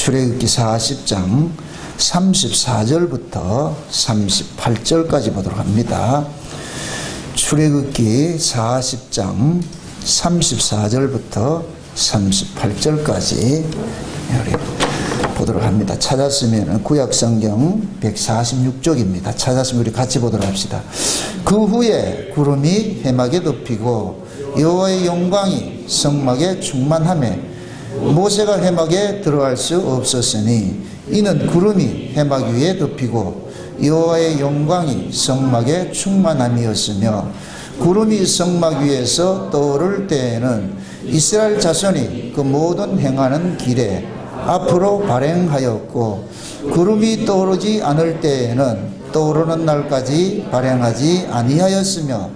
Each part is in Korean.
출애굽기 40장 34절부터 38절까지 보도록 합니다. 출애굽기 40장 34절부터 38절까지 보도록 합니다. 찾았으면 구약성경 146쪽입니다. 찾았으면 우리 같이 보도록 합시다. 그 후에 구름이 해막에 덮이고 여호와의 영광이 성막에 충만하매 모세가 해막에 들어갈 수 없었으니 이는 구름이 해막 위에 덮이고 여호와의 영광이 성막에 충만함이었으며 구름이 성막 위에서 떠오를 때에는 이스라엘 자손이 그 모든 행하는 길에 앞으로 발행하였고 구름이 떠오르지 않을 때에는 떠오르는 날까지 발행하지 아니하였으며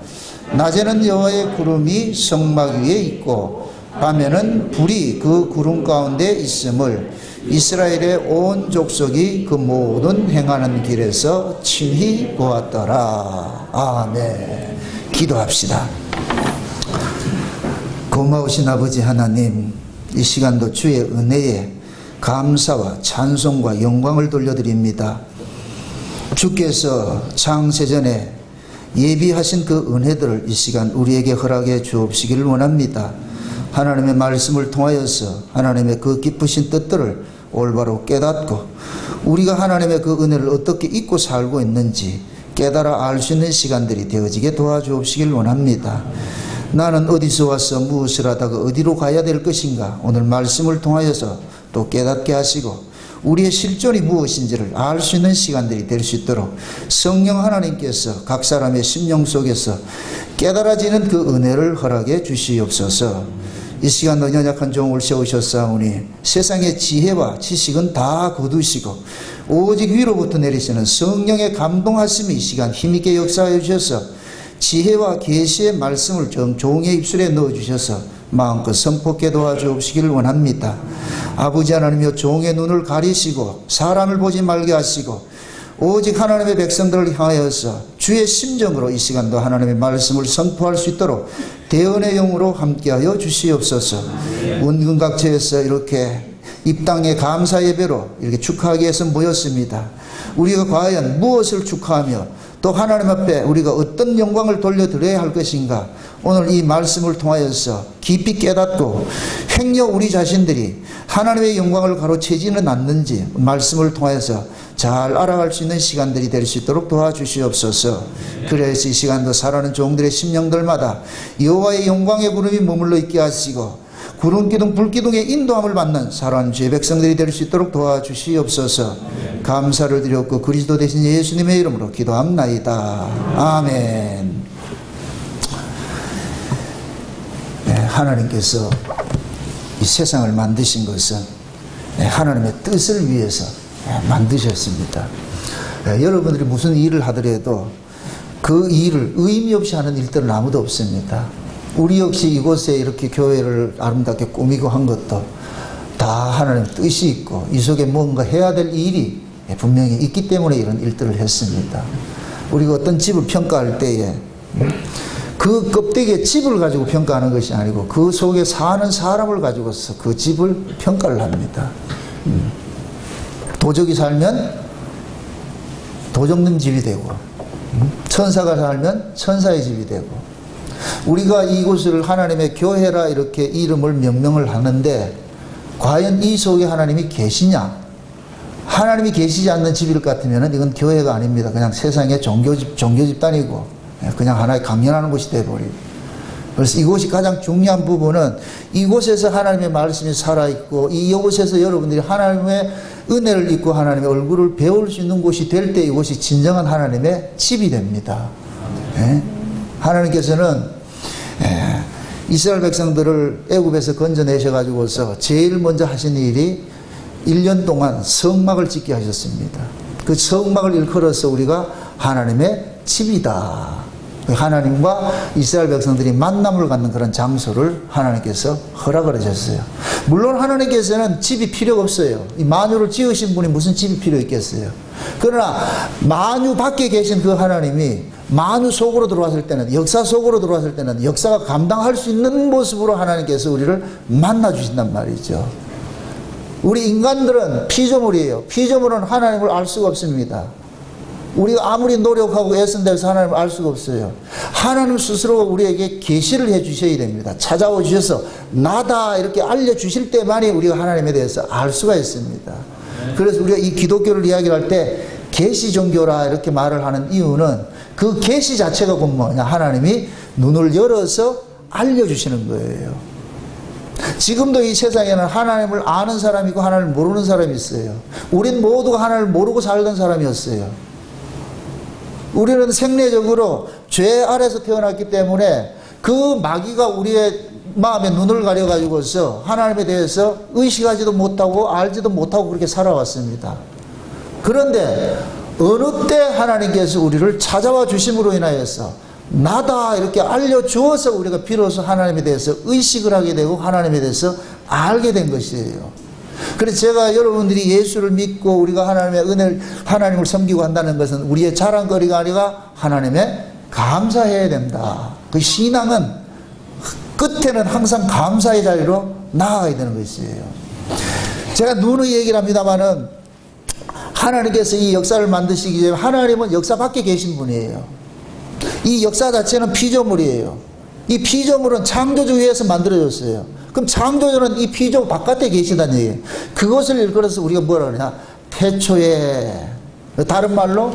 낮에는 여호와의 구름이 성막 위에 있고 밤에는 불이 그 구름 가운데 있음을 이스라엘의 온 족속이 그 모든 행하는 길에서 친히 보았더라. 아멘. 기도합시다. 고마우신 아버지 하나님, 이 시간도 주의 은혜에 감사와 찬송과 영광을 돌려드립니다. 주께서 창세전에 예비하신 그 은혜들을 이 시간 우리에게 허락해 주옵시기를 원합니다. 하나님의 말씀을 통하여서 하나님의 그 기쁘신 뜻들을 올바로 깨닫고 우리가 하나님의 그 은혜를 어떻게 잊고 살고 있는지 깨달아 알 수 있는 시간들이 되어지게 도와주옵시기를 원합니다. 나는 어디서 와서 무엇을 하다가 어디로 가야 될 것인가, 오늘 말씀을 통하여서 또 깨닫게 하시고 우리의 실존이 무엇인지를 알 수 있는 시간들이 될 수 있도록 성령 하나님께서 각 사람의 심령 속에서 깨달아지는 그 은혜를 허락해 주시옵소서. 이 시간도 연약한 종을 세우셨사오니 세상의 지혜와 지식은 다 거두시고 오직 위로부터 내리시는 성령의 감동하심이 이 시간 힘있게 역사하여 주셔서 지혜와 계시의 말씀을 종의 입술에 넣어주셔서 마음껏 선포케 도와주옵시기를 원합니다. 아버지 하나님이여, 종의 눈을 가리시고 사람을 보지 말게 하시고 오직 하나님의 백성들을 향하여서 주의 심정으로 이 시간도 하나님의 말씀을 선포할 수 있도록 대언의 영으로 함께하여 주시옵소서. 운근각처에서 이렇게 입당의 감사 예배로 이렇게 축하하기 위해서 모였습니다. 우리가 과연 무엇을 축하하며 또 하나님 앞에 우리가 어떤 영광을 돌려드려야 할 것인가, 오늘 이 말씀을 통하여서 깊이 깨닫고 행여 우리 자신들이 하나님의 영광을 가로채지는 않는지 말씀을 통하여서 잘 알아갈 수 있는 시간들이 될 수 있도록 도와주시옵소서. 그래서 이 시간도 살아가는 종들의 심령들마다 여호와의 영광의 구름이 머물러 있게 하시고 구름기둥 불기둥의 인도함을 받는 살아가는 주의 백성들이 될 수 있도록 도와주시옵소서. 감사를 드렸고 그리스도 대신 예수님의 이름으로 기도합나이다. 아멘. 네, 하나님께서 이 세상을 만드신 것은 하나님의 뜻을 위해서 만드셨습니다. 여러분들이 무슨 일을 하더라도 그 일을 의미 없이 하는 일들은 아무도 없습니다. 우리 역시 이곳에 이렇게 교회를 아름답게 꾸미고 한 것도 다 하나님의 뜻이 있고 이 속에 뭔가 해야 될 일이 분명히 있기 때문에 이런 일들을 했습니다. 우리가 어떤 집을 평가할 때에 그 껍데기의 집을 가지고 평가하는 것이 아니고 그 속에 사는 사람을 가지고서 그 집을 평가를 합니다. 도적이 살면 도적님 집이 되고 천사가 살면 천사의 집이 되고, 우리가 이곳을 하나님의 교회라 이렇게 이름을 명명을 하는데 과연 이 속에 하나님이 계시냐? 하나님이 계시지 않는 집일 것 같으면 이건 교회가 아닙니다. 그냥 세상의 종교 집단이고 그냥 하나의 강연하는 곳이 되어버리고. 그래서 이곳이 가장 중요한 부분은 이곳에서 하나님의 말씀이 살아있고 이곳에서 여러분들이 하나님의 은혜를 입고 하나님의 얼굴을 배울 수 있는 곳이 될 때 이곳이 진정한 하나님의 집이 됩니다. 하나님께서는 이스라엘 백성들을 애굽에서 건져내셔가지고서 제일 먼저 하신 일이 1년 동안 성막을 짓게 하셨습니다. 그 성막을 일컬어서 우리가 하나님의 집이다. 하나님과 이스라엘 백성들이 만남을 갖는 그런 장소를 하나님께서 허락을 하셨어요. 물론 하나님께서는 집이 필요가 없어요. 이 만유를 지으신 분이 무슨 집이 필요 있겠어요. 그러나 만유 밖에 계신 그 하나님이 만유 속으로 들어왔을 때는, 역사 속으로 들어왔을 때는 역사가 감당할 수 있는 모습으로 하나님께서 우리를 만나 주신단 말이죠. 우리 인간들은 피조물이에요. 피조물은 하나님을 알 수가 없습니다. 우리가 아무리 노력하고 애쓴다고 해서 하나님을 알 수가 없어요. 하나님 스스로 우리에게 계시를 해 주셔야 됩니다. 찾아와 주셔서 나다 이렇게 알려주실 때만이 우리가 하나님에 대해서 알 수가 있습니다. 그래서 우리가 이 기독교를 이야기할 때 계시 종교라 이렇게 말을 하는 이유는 그 계시 자체가 곧 뭐냐, 하나님이 눈을 열어서 알려주시는 거예요. 지금도 이 세상에는 하나님을 아는 사람이 있고 하나님을 모르는 사람이 있어요. 우린 모두가 하나님을 모르고 살던 사람이었어요. 우리는 생리적으로 죄 아래서 태어났기 때문에 그 마귀가 우리의 마음에 눈을 가려가지고서 하나님에 대해서 의식하지도 못하고 알지도 못하고 그렇게 살아왔습니다. 그런데 어느 때 하나님께서 우리를 찾아와 주심으로 인하여서 나다 이렇게 알려주어서 우리가 비로소 하나님에 대해서 의식을 하게 되고 하나님에 대해서 알게 된 것이에요. 그래서 제가 여러분들이 예수를 믿고 우리가 하나님의 은혜를, 하나님을 섬기고 한다는 것은 우리의 자랑거리가 아니라 하나님의 감사해야 된다. 그 신앙은 끝에는 항상 감사의 자리로 나아가야 되는 것이에요. 제가 누누이 얘기를 합니다마는 하나님께서 이 역사를 만드시기 전에 하나님은 역사 밖에 계신 분이에요. 이 역사 자체는 피조물이에요. 이 피조물은 창조주에서 만들어졌어요. 그럼 창조주는 이 피조 바깥에 계시다는 얘기예요. 그것을 일컬어서 우리가 뭐라 그러냐, 태초에, 다른 말로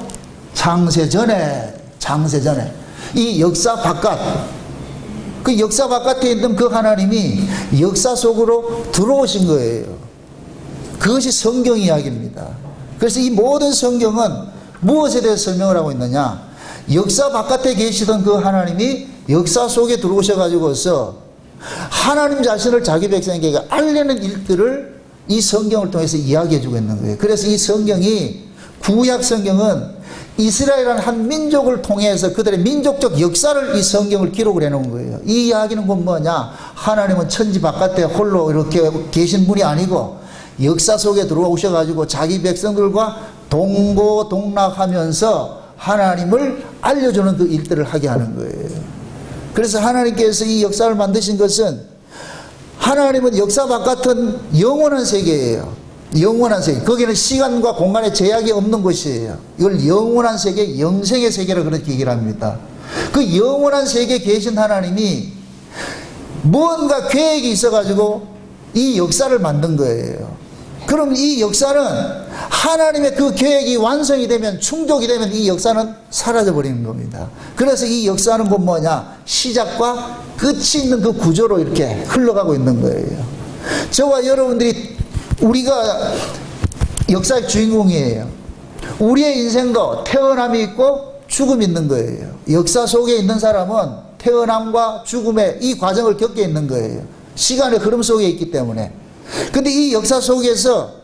창세전에, 창세전에 이 역사 바깥, 그 역사 바깥에 있는 그 하나님이 역사 속으로 들어오신 거예요. 그것이 성경 이야기입니다. 그래서 이 모든 성경은 무엇에 대해서 설명을 하고 있느냐, 역사 바깥에 계시던 그 하나님이 역사 속에 들어오셔가지고서 하나님 자신을 자기 백성에게 알리는 일들을 이 성경을 통해서 이야기해 주고 있는 거예요. 그래서 이 성경이, 구약 성경은 이스라엘이라는 한 민족을 통해서 그들의 민족적 역사를 이 성경을 기록을 해 놓은 거예요. 이 이야기는 곧 뭐냐, 하나님은 천지 바깥에 홀로 이렇게 계신 분이 아니고 역사 속에 들어오셔가지고 자기 백성들과 동고동락하면서 하나님을 알려주는 그 일들을 하게 하는 거예요. 그래서 하나님께서 이 역사를 만드신 것은, 하나님은 역사 바깥은 영원한 세계예요. 영원한 세계. 거기는 시간과 공간의 제약이 없는 것이에요. 이걸 영원한 세계, 영생의 세계라 그렇게 얘기를 합니다. 그 영원한 세계에 계신 하나님이 뭔가 계획이 있어가지고 이 역사를 만든 거예요. 그럼 이 역사는 하나님의 그 계획이 완성이 되면, 충족이 되면 이 역사는 사라져 버리는 겁니다. 그래서 이 역사는 곧 뭐냐, 시작과 끝이 있는 그 구조로 이렇게 흘러가고 있는 거예요. 저와 여러분들이, 우리가 역사의 주인공이에요. 우리의 인생도 태어남이 있고 죽음이 있는 거예요. 역사 속에 있는 사람은 태어남과 죽음의 이 과정을 겪게 있는 거예요. 시간의 흐름 속에 있기 때문에. 근데 이 역사 속에서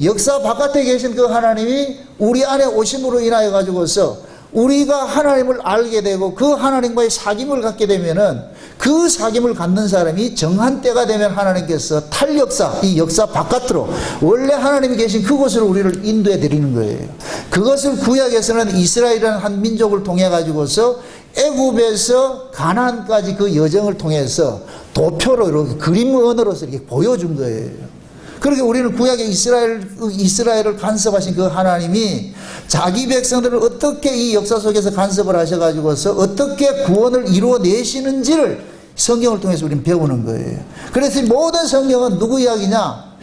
역사 바깥에 계신 그 하나님이 우리 안에 오심으로 인하여 가지고서 우리가 하나님을 알게 되고 그 하나님과의 사귐을 갖게 되면은, 그 사귐을 갖는 사람이 정한 때가 되면 하나님께서 탈역사, 이 역사 바깥으로 원래 하나님이 계신 그곳으로 우리를 인도해 드리는 거예요. 그것을 구약에서는 이스라엘이라는 한 민족을 통해 가지고서 애굽에서 가나안까지 그 여정을 통해서 도표로 이렇게 그림 언어로서 이렇게 보여준 거예요. 그렇게 우리는 구약의 이스라엘을 간섭하신 그 하나님이 자기 백성들을 어떻게 이 역사 속에서 간섭을 하셔가지고서 어떻게 구원을 이루어내시는지를 성경을 통해서 우리는 배우는 거예요. 그래서 이 모든 성경은 누구 이야기냐?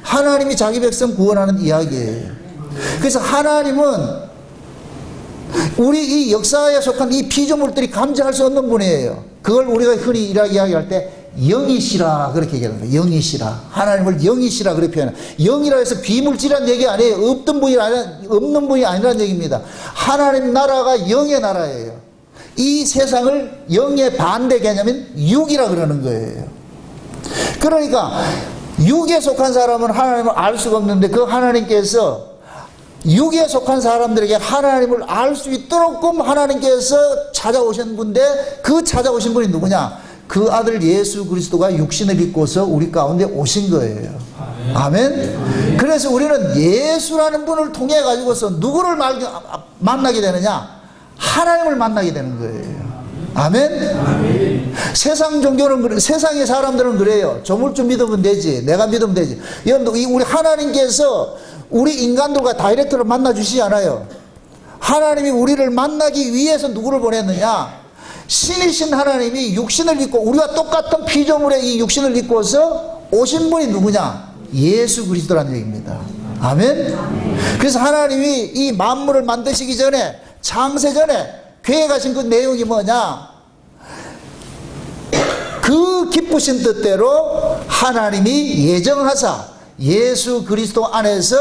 하나님이 자기 백성 구원하는 이야기예요. 그래서 하나님은 우리 이 역사에 속한 이 피조물들이 감지할 수 없는 분이에요. 그걸 우리가 흔히 이야기할 때 영이시라 그렇게 얘기하는 거예요. 영이시라. 하나님을 영이시라 그렇게 표현해요. 영이라 해서 비물질이라는 얘기 아니에요. 없는 분이 아니라는 얘기입니다. 하나님 나라가 영의 나라예요. 이 세상을 영의 반대 개념인 육이라 그러는 거예요. 그러니까 육에 속한 사람은 하나님을 알 수가 없는데, 그 하나님께서 육에 속한 사람들에게 하나님을 알 수 있도록 하나님께서 찾아오신 분인데, 그 찾아오신 분이 누구냐? 그 아들 예수 그리스도가 육신을 입고서 우리 가운데 오신 거예요. 아멘. 그래서 우리는 예수라는 분을 통해 가지고서 누구를 만나게 되느냐? 하나님을 만나게 되는 거예요. 아멘. 세상 종교는 그래, 세상의 사람들은 그래요. 조물주 믿으면 되지, 내가 믿으면 되지. 여러분, 우리 하나님께서 우리 인간들과 다이렉트로 만나 주시지 않아요. 하나님이 우리를 만나기 위해서 누구를 보냈느냐? 신이신 하나님이 육신을 입고, 우리와 똑같은 피조물의 이 육신을 입고서 오신 분이 누구냐? 예수 그리스도라는 얘기입니다. 아멘? 그래서 하나님이 이 만물을 만드시기 전에, 창세 전에 계획하신 그 내용이 뭐냐? 그 기쁘신 뜻대로 하나님이 예정하사 예수 그리스도 안에서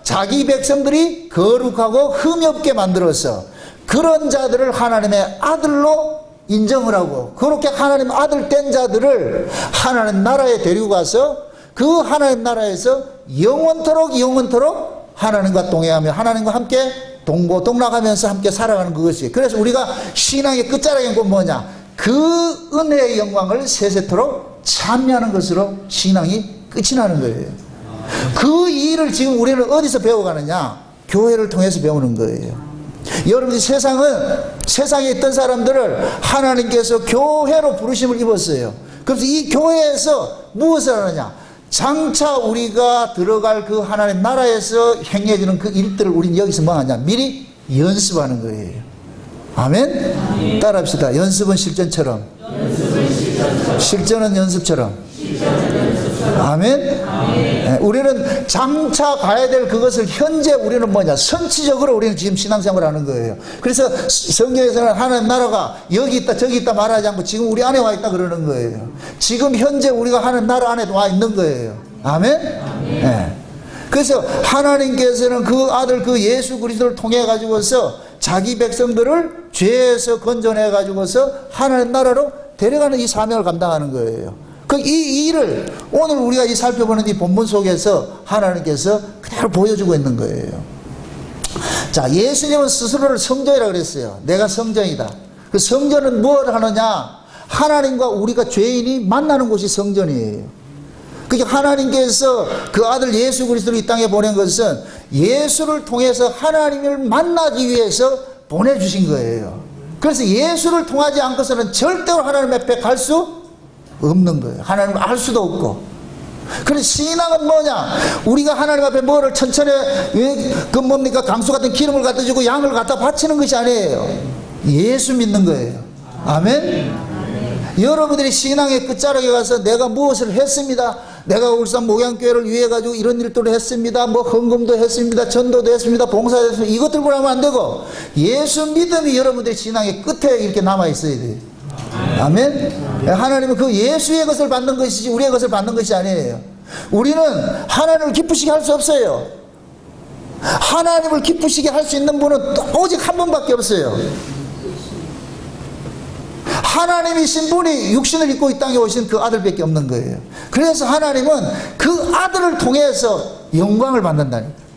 자기 백성들이 거룩하고 흠이 없게 만들어서 그런 자들을 하나님의 아들로 인정을 하고, 그렇게 하나님 아들 된 자들을 하나님 나라에 데리고 가서 그 하나님 나라에서 영원토록 하나님과 동행하며 하나님과 함께 동고동락하면서 함께 살아가는 그것이. 그래서 우리가 신앙의 끝자락인 건 뭐냐? 그 은혜의 영광을 세세토록 참여하는 것으로 신앙이 끝이 나는 거예요. 그 일을 지금 우리는 어디서 배워가느냐? 교회를 통해서 배우는 거예요. 여러분들, 세상에 있던 사람들을 하나님께서 교회로 부르심을 입었어요. 그래서 이 교회에서 무엇을 하느냐? 장차 우리가 들어갈 그 하나님 나라에서 행해지는 그 일들을 우리는 여기서 뭐 하냐? 미리 연습하는 거예요. 아멘? 따라합시다. 연습은 실전처럼, 실전은 연습처럼. 아멘? 네, 우리는 장차 가야 될 그것을 현재 우리는 뭐냐? 선치적으로 우리는 지금 신앙생활을 하는 거예요. 그래서 성경에서는 하나님 나라가 여기 있다 저기 있다 말하지 않고 지금 우리 안에 와 있다 그러는 거예요. 지금 현재 우리가 하나님 나라 안에 와 있는 거예요. 아멘? 네. 그래서 하나님께서는 그 아들 그 예수 그리스도를 통해 가지고서 자기 백성들을 죄에서 건져내 가지고서 하나님 나라로 데려가는 이 사명을 감당하는 거예요. 이 일을 오늘 우리가 이 살펴보는 이 본문 속에서 하나님께서 그대로 보여주고 있는 거예요. 자, 예수님은 스스로를 성전이라고 그랬어요. 내가 성전이다. 그 성전은 뭘 하느냐? 하나님과 우리가 죄인이 만나는 곳이 성전이에요. 그러니까 하나님께서 그 아들 예수 그리스도를 이 땅에 보낸 것은 예수를 통해서 하나님을 만나기 위해서 보내주신 거예요. 그래서 예수를 통하지 않고서는 절대로 하나님 앞에 갈 수 없는 거예요. 하나님을 알 수도 없고. 그래서 신앙은 뭐냐? 우리가 하나님 앞에 뭐를 천천히 그 뭡니까? 강수 같은 기름을 갖다 주고 양을 갖다 바치는 것이 아니에요. 예수 믿는 거예요. 아멘? 여러분들이 신앙의 끝자락에 가서 내가 무엇을 했습니다. 내가 울산 목양교회를 위해 가지고 이런 일들을 했습니다. 뭐 헌금도 했습니다. 전도도 했습니다. 봉사도 했습니다. 이것들 보면 안 되고 예수 믿음이 여러분들의 신앙의 끝에 이렇게 남아 있어야 돼요. 아멘? 하나님은 그 예수의 것을 받는 것이지 우리의 것을 받는 것이 아니에요. 우리는 하나님을 기쁘시게 할 수 없어요. 하나님을 기쁘시게 할 수 있는 분은 오직 한 분밖에 없어요. 하나님이신 분이 육신을 입고 이 땅에 오신 그 아들밖에 없는 거예요. 그래서 하나님은 그 아들을 통해서 영광을 받는다니까.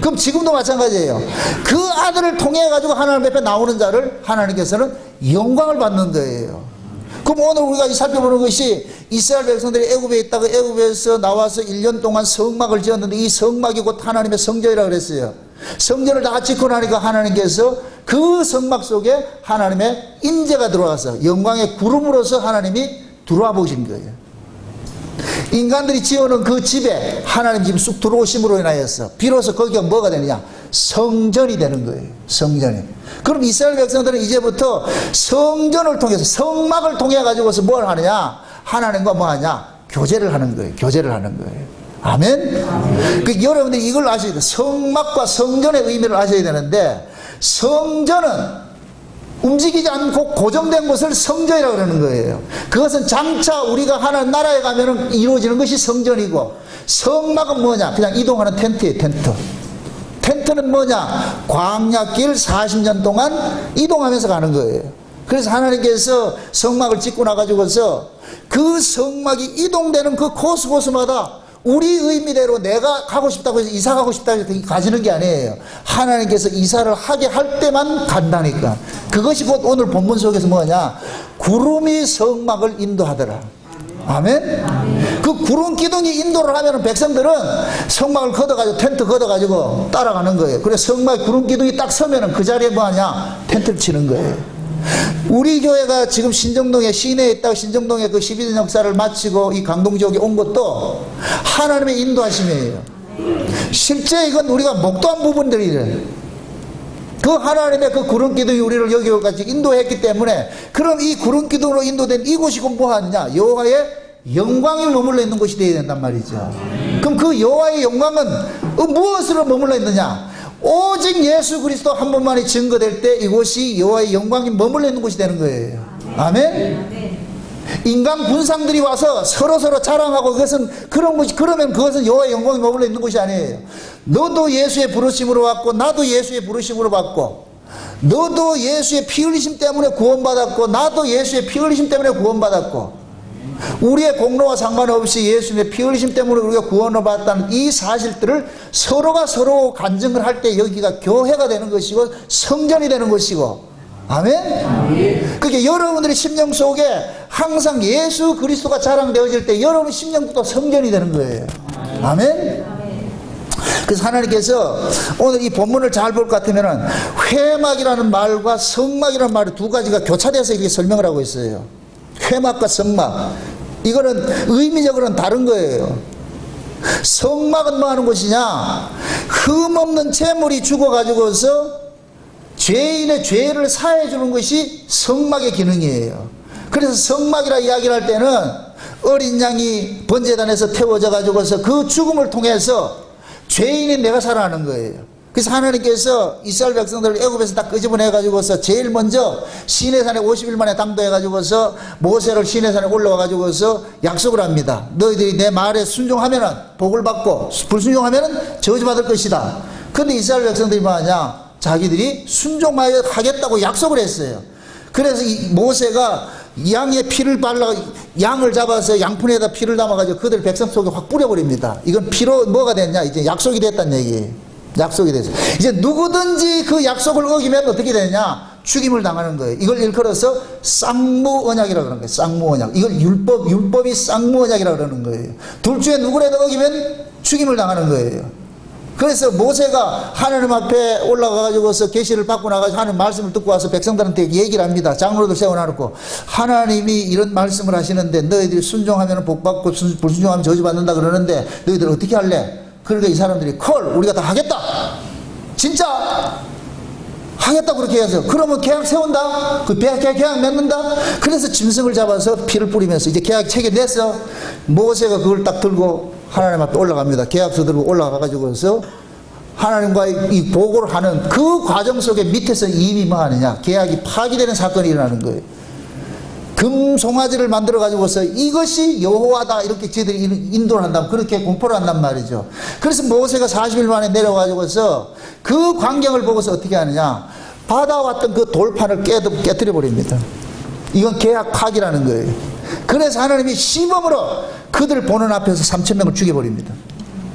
그럼 지금도 마찬가지예요. 그 아들을 통해 가지고 하나님 앞에 나오는 자를 하나님께서는 영광을 받는 거예요. 그럼 오늘 우리가 살펴보는 것이 이스라엘 백성들이 애굽에 있다가 애굽에서 나와서 1년 동안 성막을 지었는데 이 성막이 곧 하나님의 성전이라고 그랬어요. 성전을 다 짓고 나니까 하나님께서 그 성막 속에 하나님의 임재가 들어와서 영광의 구름으로서 하나님이 들어와 보신 거예요. 인간들이 지어놓은 그 집에 하나님 집 쑥 들어오심으로 인하여서 비로소 거기가 뭐가 되느냐? 성전이 되는 거예요. 성전이. 그럼 이스라엘 백성들은 이제부터 성전을 통해서 성막을 통해 가지고서 뭘 하느냐? 하나님과 뭐 하냐? 교제를 하는 거예요. 교제를 하는 거예요. 아멘? 그 여러분들이 이걸 아셔야 돼요. 성막과 성전의 의미를 아셔야 되는데 성전은 움직이지 않고 고정된 것을 성전이라고 그러는 거예요. 그것은 장차 우리가 하나님 나라에 가면 이루어지는 것이 성전이고, 성막은 뭐냐? 그냥 이동하는 텐트예요. 텐트. 텐트는 뭐냐? 광야길 40년 동안 이동하면서 가는 거예요. 그래서 하나님께서 성막을 짓고 나가지고서 그 성막이 이동되는 그 코스마다 우리 의미대로 내가 가고 싶다고 해서 이사 가고 싶다고 해서 가지는 게 아니에요. 하나님께서 이사를 하게 할 때만 간다니까. 그것이 곧 오늘 본문 속에서 뭐냐? 구름이 성막을 인도하더라. 아멘? 그 구름 기둥이 인도를 하면 백성들은 성막을 걷어가지고 텐트 걷어가지고 따라가는 거예요. 그래서 성막에 구름 기둥이 딱 서면은 그 자리에 뭐하냐? 텐트를 치는 거예요. 우리 교회가 지금 신정동에 시내에 있다가 신정동에 그 12년 역사를 마치고 이 강동 지역에 온 것도 하나님의 인도하심이에요. 실제 이건 우리가 목도한 부분들이래. 그 하나님의 그 구름 기둥이 우리를 여기까지 인도했기 때문에, 그럼 이 구름 기둥으로 인도된 이곳이 뭐 하느냐? 여호와의 영광이 머물러 있는 곳이 되어야 된단 말이죠. 그럼 그 여호와의 영광은 무엇으로 머물러 있느냐? 오직 예수 그리스도 한 분만이 증거될 때 이곳이 여호와의 영광이 머물러 있는 곳이 되는 거예요. 아멘? 인간 군상들이 와서 서로 자랑하고 그러면 그것은 여호와의 영광이 머물러 있는 곳이 아니에요. 너도 예수의 부르심으로 왔고 나도 예수의 부르심으로 왔고, 너도 예수의 피 흘리심 때문에 구원받았고 나도 예수의 피 흘리심 때문에 구원받았고, 우리의 공로와 상관없이 예수님의 피 흘리심 때문에 우리가 구원을 받았다는 이 사실들을 서로가 서로 간증을 할 때 여기가 교회가 되는 것이고 성전이 되는 것이고, 아멘? 그게 여러분들의 심령 속에 항상 예수 그리스도가 자랑되어질 때 여러분의 심령부터 성전이 되는 거예요. 아멘? 그래서 하나님께서 오늘 이 본문을 잘 볼 것 같으면 회막이라는 말과 성막이라는 말이 두 가지가 교차돼서 이렇게 설명을 하고 있어요. 회막과 성막, 이거는 의미적으로는 다른 거예요. 성막은 뭐 하는 곳이냐? 흠없는 재물이 죽어가지고서 죄인의 죄를 사해 주는 것이 성막의 기능이에요. 그래서 성막이라 이야기를 할 때는 어린 양이 번제단에서 태워져 가지고서 그 죽음을 통해서 죄인이 내가 살아나는 거예요. 그래서 하나님께서 이스라엘 백성들을 애굽에서 다 끄집어내 가지고서 제일 먼저 시내산에 50일 만에 당도해 가지고서 모세를 시내산에 올라와 가지고서 약속을 합니다. 너희들이 내 말에 순종하면은 복을 받고 불순종하면은 저주받을 것이다. 그런데 이스라엘 백성들이 뭐하냐? 자기들이 순종하겠다고 약속을 했어요. 그래서 이 모세가 양의 피를 발라, 양을 잡아서 양푼에다 피를 담아가지고 그들 백성 속에 확 뿌려버립니다. 이건 피로 뭐가 됐냐? 이제 약속이 됐다는 얘기예요. 약속이 됐어요. 이제 누구든지 그 약속을 어기면 어떻게 되냐? 죽임을 당하는 거예요. 이걸 일컬어서 쌍무 언약이라고 그러는 거예요. 쌍무 언약. 이걸 율법이 쌍무 언약이라고 그러는 거예요. 둘 중에 누구라도 어기면 죽임을 당하는 거예요. 그래서 모세가 하나님 앞에 올라가가지고서 계시를 받고 나가서 하는 말씀을 듣고 와서 백성들한테 얘기를 합니다. 장로들 세워놔놓고, 하나님이 이런 말씀을 하시는데 너희들이 순종하면 복받고 불순종하면 저주받는다 그러는데 너희들 어떻게 할래? 그러니까 이 사람들이 우리가 다 하겠다, 진짜 하겠다 그렇게 해서, 그러면 계약 세운다, 그 계약 맺는다. 그래서 짐승을 잡아서 피를 뿌리면서 이제 계약 체결 냈어. 모세가 그걸 딱 들고 하나님 앞에 올라갑니다. 계약서 들고 올라가가지고서 하나님과 이 보고를 하는 그 과정 속에 밑에서 이미 뭐 하느냐? 계약이 파기되는 사건이 일어나는 거예요. 금송아지를 만들어 가지고서 이것이 여호와다 이렇게 저희들이 인도를 한다면 그렇게 공포를 한단 말이죠. 그래서 모세가 40일 만에 내려가지고서 그 광경을 보고서 어떻게 하느냐? 받아왔던 그 돌판을 깨뜨려 버립니다. 이건 계약 파기라는 거예요. 그래서 하나님이 시범으로 그들 보는 앞에서 3,000명을 죽여버립니다.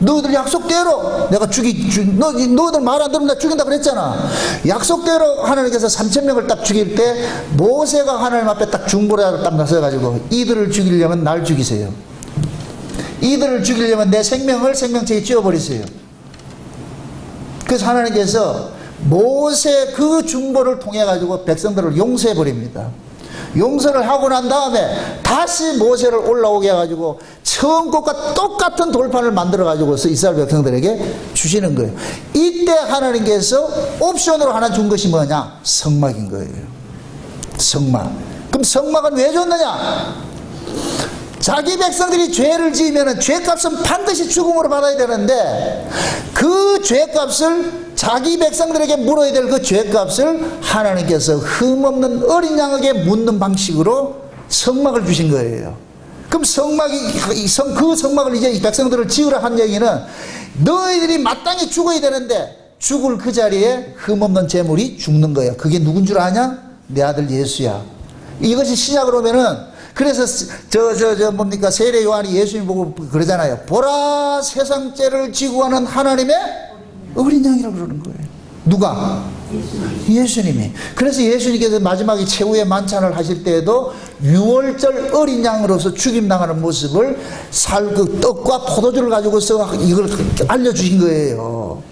너희들 약속대로 내가 너희들 말 안 들으면 나 죽인다 그랬잖아. 약속대로 하나님께서 3,000명을 딱 죽일 때 모세가 하나님 앞에 딱 중보라를 딱 나서가지고, 이들을 죽이려면 날 죽이세요. 이들을 죽이려면 내 생명체에 쥐어버리세요. 그래서 하나님께서 모세 그 중보를 통해 가지고 백성들을 용서해 버립니다. 용서를 하고 난 다음에 다시 모세를 올라오게 해가지고 처음 것과 똑같은 돌판을 만들어 가지고서 이스라엘 백성들에게 주시는 거예요. 이때 하나님께서 옵션으로 하나 준 것이 뭐냐? 성막인 거예요. 성막. 그럼 성막은 왜 줬느냐? 자기 백성들이 죄를 지으면 죄값은 반드시 죽음으로 받아야 되는데, 그 죄값을 자기 백성들에게 물어야 될 그 죄값을 하나님께서 흠없는 어린 양에게 묻는 방식으로 성막을 주신 거예요. 그럼 그 성막을 이제 이 백성들을 지으라 한 얘기는, 너희들이 마땅히 죽어야 되는데 죽을 그 자리에 흠없는 재물이 죽는 거야. 그게 누군 줄 아냐? 내 아들 예수야. 이것이 신약으로 오면은, 그래서 뭡니까? 세례 요한이 예수님 보고 그러잖아요. 보라, 세상죄를 지고 가는 하나님의 어린 양이라고 그러는 거예요. 누가? 예수님이. 그래서 예수님께서 마지막에 최후의 만찬을 하실 때에도 6월절 어린 양으로서 죽임당하는 모습을 그 떡과 포도주를 가지고서 이걸 알려주신 거예요.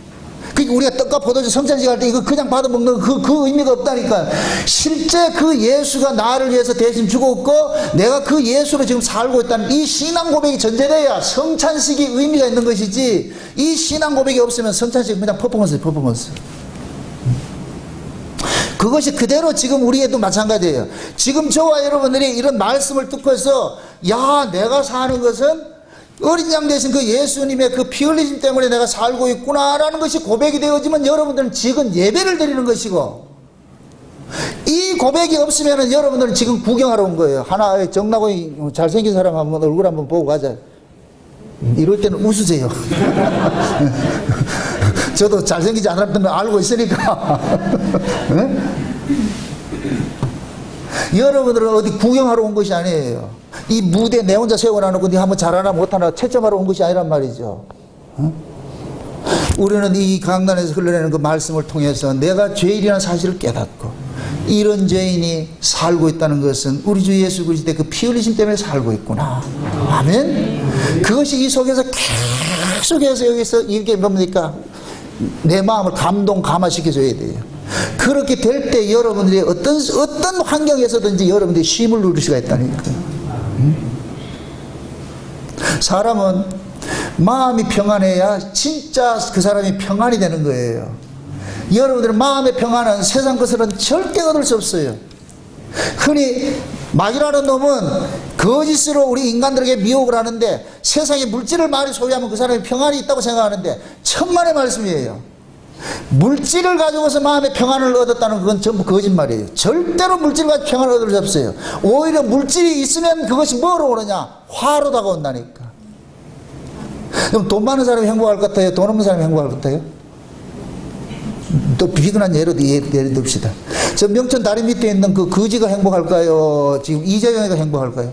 그러니까 우리가 떡과 포도주 성찬식 할 때 이거 그냥 받아먹는 그 의미가 없다니까. 실제 그 예수가 나를 위해서 대신 죽었고 내가 그 예수로 지금 살고 있다는 이 신앙 고백이 전제돼야 성찬식이 의미가 있는 것이지, 이 신앙 고백이 없으면 성찬식은 그냥 퍼포먼스. 그것이 그대로 지금 우리에도 마찬가지예요. 지금 저와 여러분들이 이런 말씀을 듣고서 야, 내가 사는 것은 어린 양 대신 그 예수님의 그 피 흘리심 때문에 내가 살고 있구나라는 것이 고백이 되어지면 여러분들은 지금 예배를 드리는 것이고, 이 고백이 없으면 여러분들은 지금 구경하러 온 거예요. 하나 정나고 잘생긴 사람 한번 얼굴 한번 보고 가자. 이럴 때는 웃으세요. 저도 잘생기지 않았던 걸 알고 있으니까. 여러분들은 어디 구경하러 온 것이 아니에요. 이 무대 내 혼자 세워놔놓고 네 한번 잘하나 못하나 채점하러 온 것이 아니란 말이죠. 우리는 이 강단에서 흘러내는 그 말씀을 통해서 내가 죄인이라는 사실을 깨닫고, 이런 죄인이 살고 있다는 것은 우리 주 예수 그리스도의 그 피 흘리심 때문에 살고 있구나. 아멘. 그것이 이 속에서 계속해서 여기서 이게 뭡니까? 내 마음을 감화시켜줘야 돼요. 그렇게 될 때 여러분들이 어떤 환경에서든지 여러분들이 쉼을 누릴 수가 있다니까. 사람은 마음이 평안해야 진짜 그 사람이 평안이 되는 거예요. 여러분들의 마음의 평안은 세상 것으로는 절대 얻을 수 없어요. 흔히 마귀라는 놈은 거짓으로 우리 인간들에게 미혹을 하는데, 세상에 물질을 많이 소유하면 그 사람이 평안이 있다고 생각하는데 천만의 말씀이에요. 물질을 가지고서 마음의 평안을 얻었다는 그건 전부 거짓말이에요. 절대로 물질을 가지고 평안을 얻을 수 없어요. 오히려 물질이 있으면 그것이 뭐로 오느냐? 화로 다가온다니까. 그럼 돈 많은 사람이 행복할 것 같아요? 돈 없는 사람이 행복할 것 같아요? 또 비근한 예를 듭시다. 저 명천 다리 밑에 있는 그 거지가 행복할까요? 지금 이재용이가 행복할까요?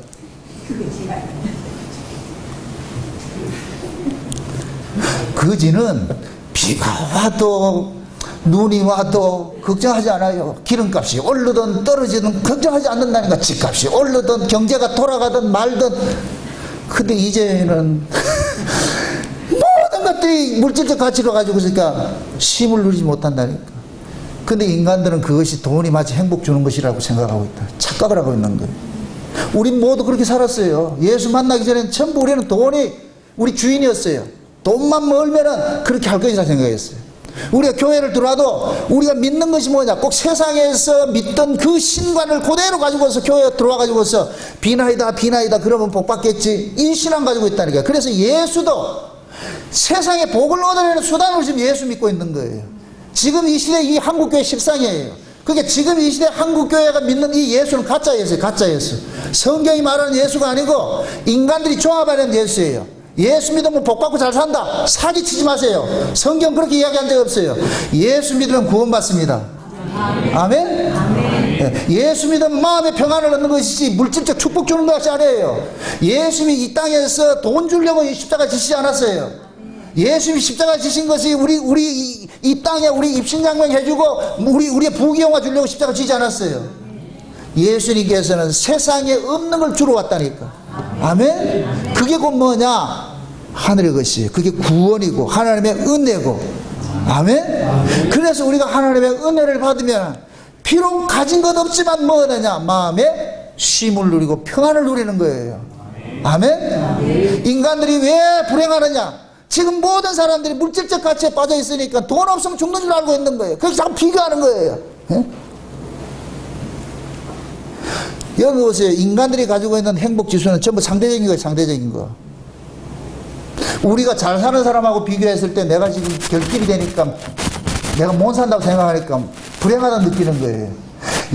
거지는 비가 와도 눈이 와도 걱정하지 않아요. 기름값이 오르든 떨어지든 걱정하지 않는다니까. 집값이 오르든 경제가 돌아가든 말든. 근데 이제는 모든 것들이 물질적 가치로 가지고 있으니까 쉼을 누리지 못한다니까. 근데 인간들은 그것이 돈이 마치 행복 주는 것이라고 생각하고 있다. 착각을 하고 있는 거예요. 우린 모두 그렇게 살았어요. 예수 만나기 전에는 전부 우리는 돈이 우리 주인이었어요. 돈만 멀면은 그렇게 할 것이라 생각했어요. 우리가 교회를 들어와도 우리가 믿는 것이 뭐냐? 꼭 세상에서 믿던 그 신관을 그대로 가지고서 교회에 들어와 가지고서 비나이다 그러면 복 받겠지, 이 신앙 가지고 있다니까. 그래서 예수도 세상에 복을 얻어내는 수단으로 지금 예수 믿고 있는 거예요. 지금 이 시대 이 한국교회 십상이에요. 그러니까 지금 이 시대 한국교회가 믿는 이 예수는 가짜 예수예요. 가짜 예수. 성경이 말하는 예수가 아니고 인간들이 조합하는 예수예요. 예수 믿으면 복 받고 잘 산다, 사기치지 마세요. 성경 그렇게 이야기한 적 없어요. 예수 믿으면 구원받습니다. 아멘? 아멘. 예수 믿으면 마음의 평안을 얻는 것이지 물질적 축복 주는 것이 아니에요. 예수님이 이 땅에서 돈 주려고 십자가 지시지 않았어요. 예수님이 십자가 지신 것이 우리 이 땅에 우리 입신양명 해주고 우리의 부귀영화 주려고 십자가 지지 않았어요. 예수님께서는 세상에 없는 걸 주러 왔다니까. 아멘? 그게 곧 뭐냐? 하늘의 것이에요. 그게 구원이고 하나님의 은혜고. 아멘? 그래서 우리가 하나님의 은혜를 받으면 비록 가진 것 없지만 뭐하느냐? 마음에 쉼을 누리고 평안을 누리는 거예요. 아멘? 인간들이 왜 불행하느냐? 지금 모든 사람들이 물질적 가치에 빠져 있으니까 돈 없으면 죽는 줄 알고 있는 거예요. 그래서 자꾸 비교하는 거예요. 여기 보세요. 인간들이 가지고 있는 행복 지수는 전부 상대적인 거예요. 상대적인 거. 우리가 잘 사는 사람하고 비교했을 때 내가 지금 결핍이 되니까, 내가 못 산다고 생각하니까 불행하다 느끼는 거예요.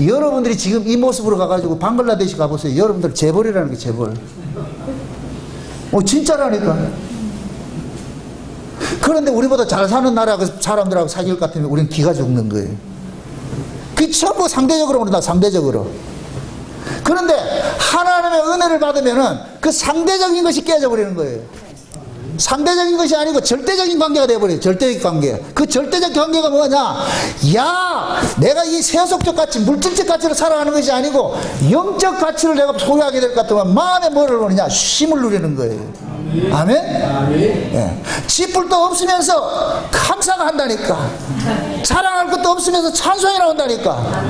여러분들이 지금 이 모습으로 가가지고 방글라데시 가보세요. 여러분들 재벌이라는 게 재벌. 진짜라니까. 그런데 우리보다 잘 사는 나라 사람들하고 사귈 것 같으면 우리는 기가 죽는 거예요. 그게 전부 상대적으로 그런다. 상대적으로. 그런데 하나님의 은혜를 받으면은 그 상대적인 것이 깨져버리는 거예요. 상대적인 것이 아니고 절대적인 관계가 되어버려요. 절대적 관계. 그 절대적 관계가 뭐냐? 야, 내가 이 세속적 가치, 물질적 가치로 살아가는 것이 아니고 영적 가치를 내가 소유하게 될 것 같으면 마음에 뭐를 오느냐? 쉼을 누리는 거예요. 아멘? 예. 쥐뿔도 없으면서 감사가 한다니까. 자랑할 것도 없으면서 찬송이 나온다니까.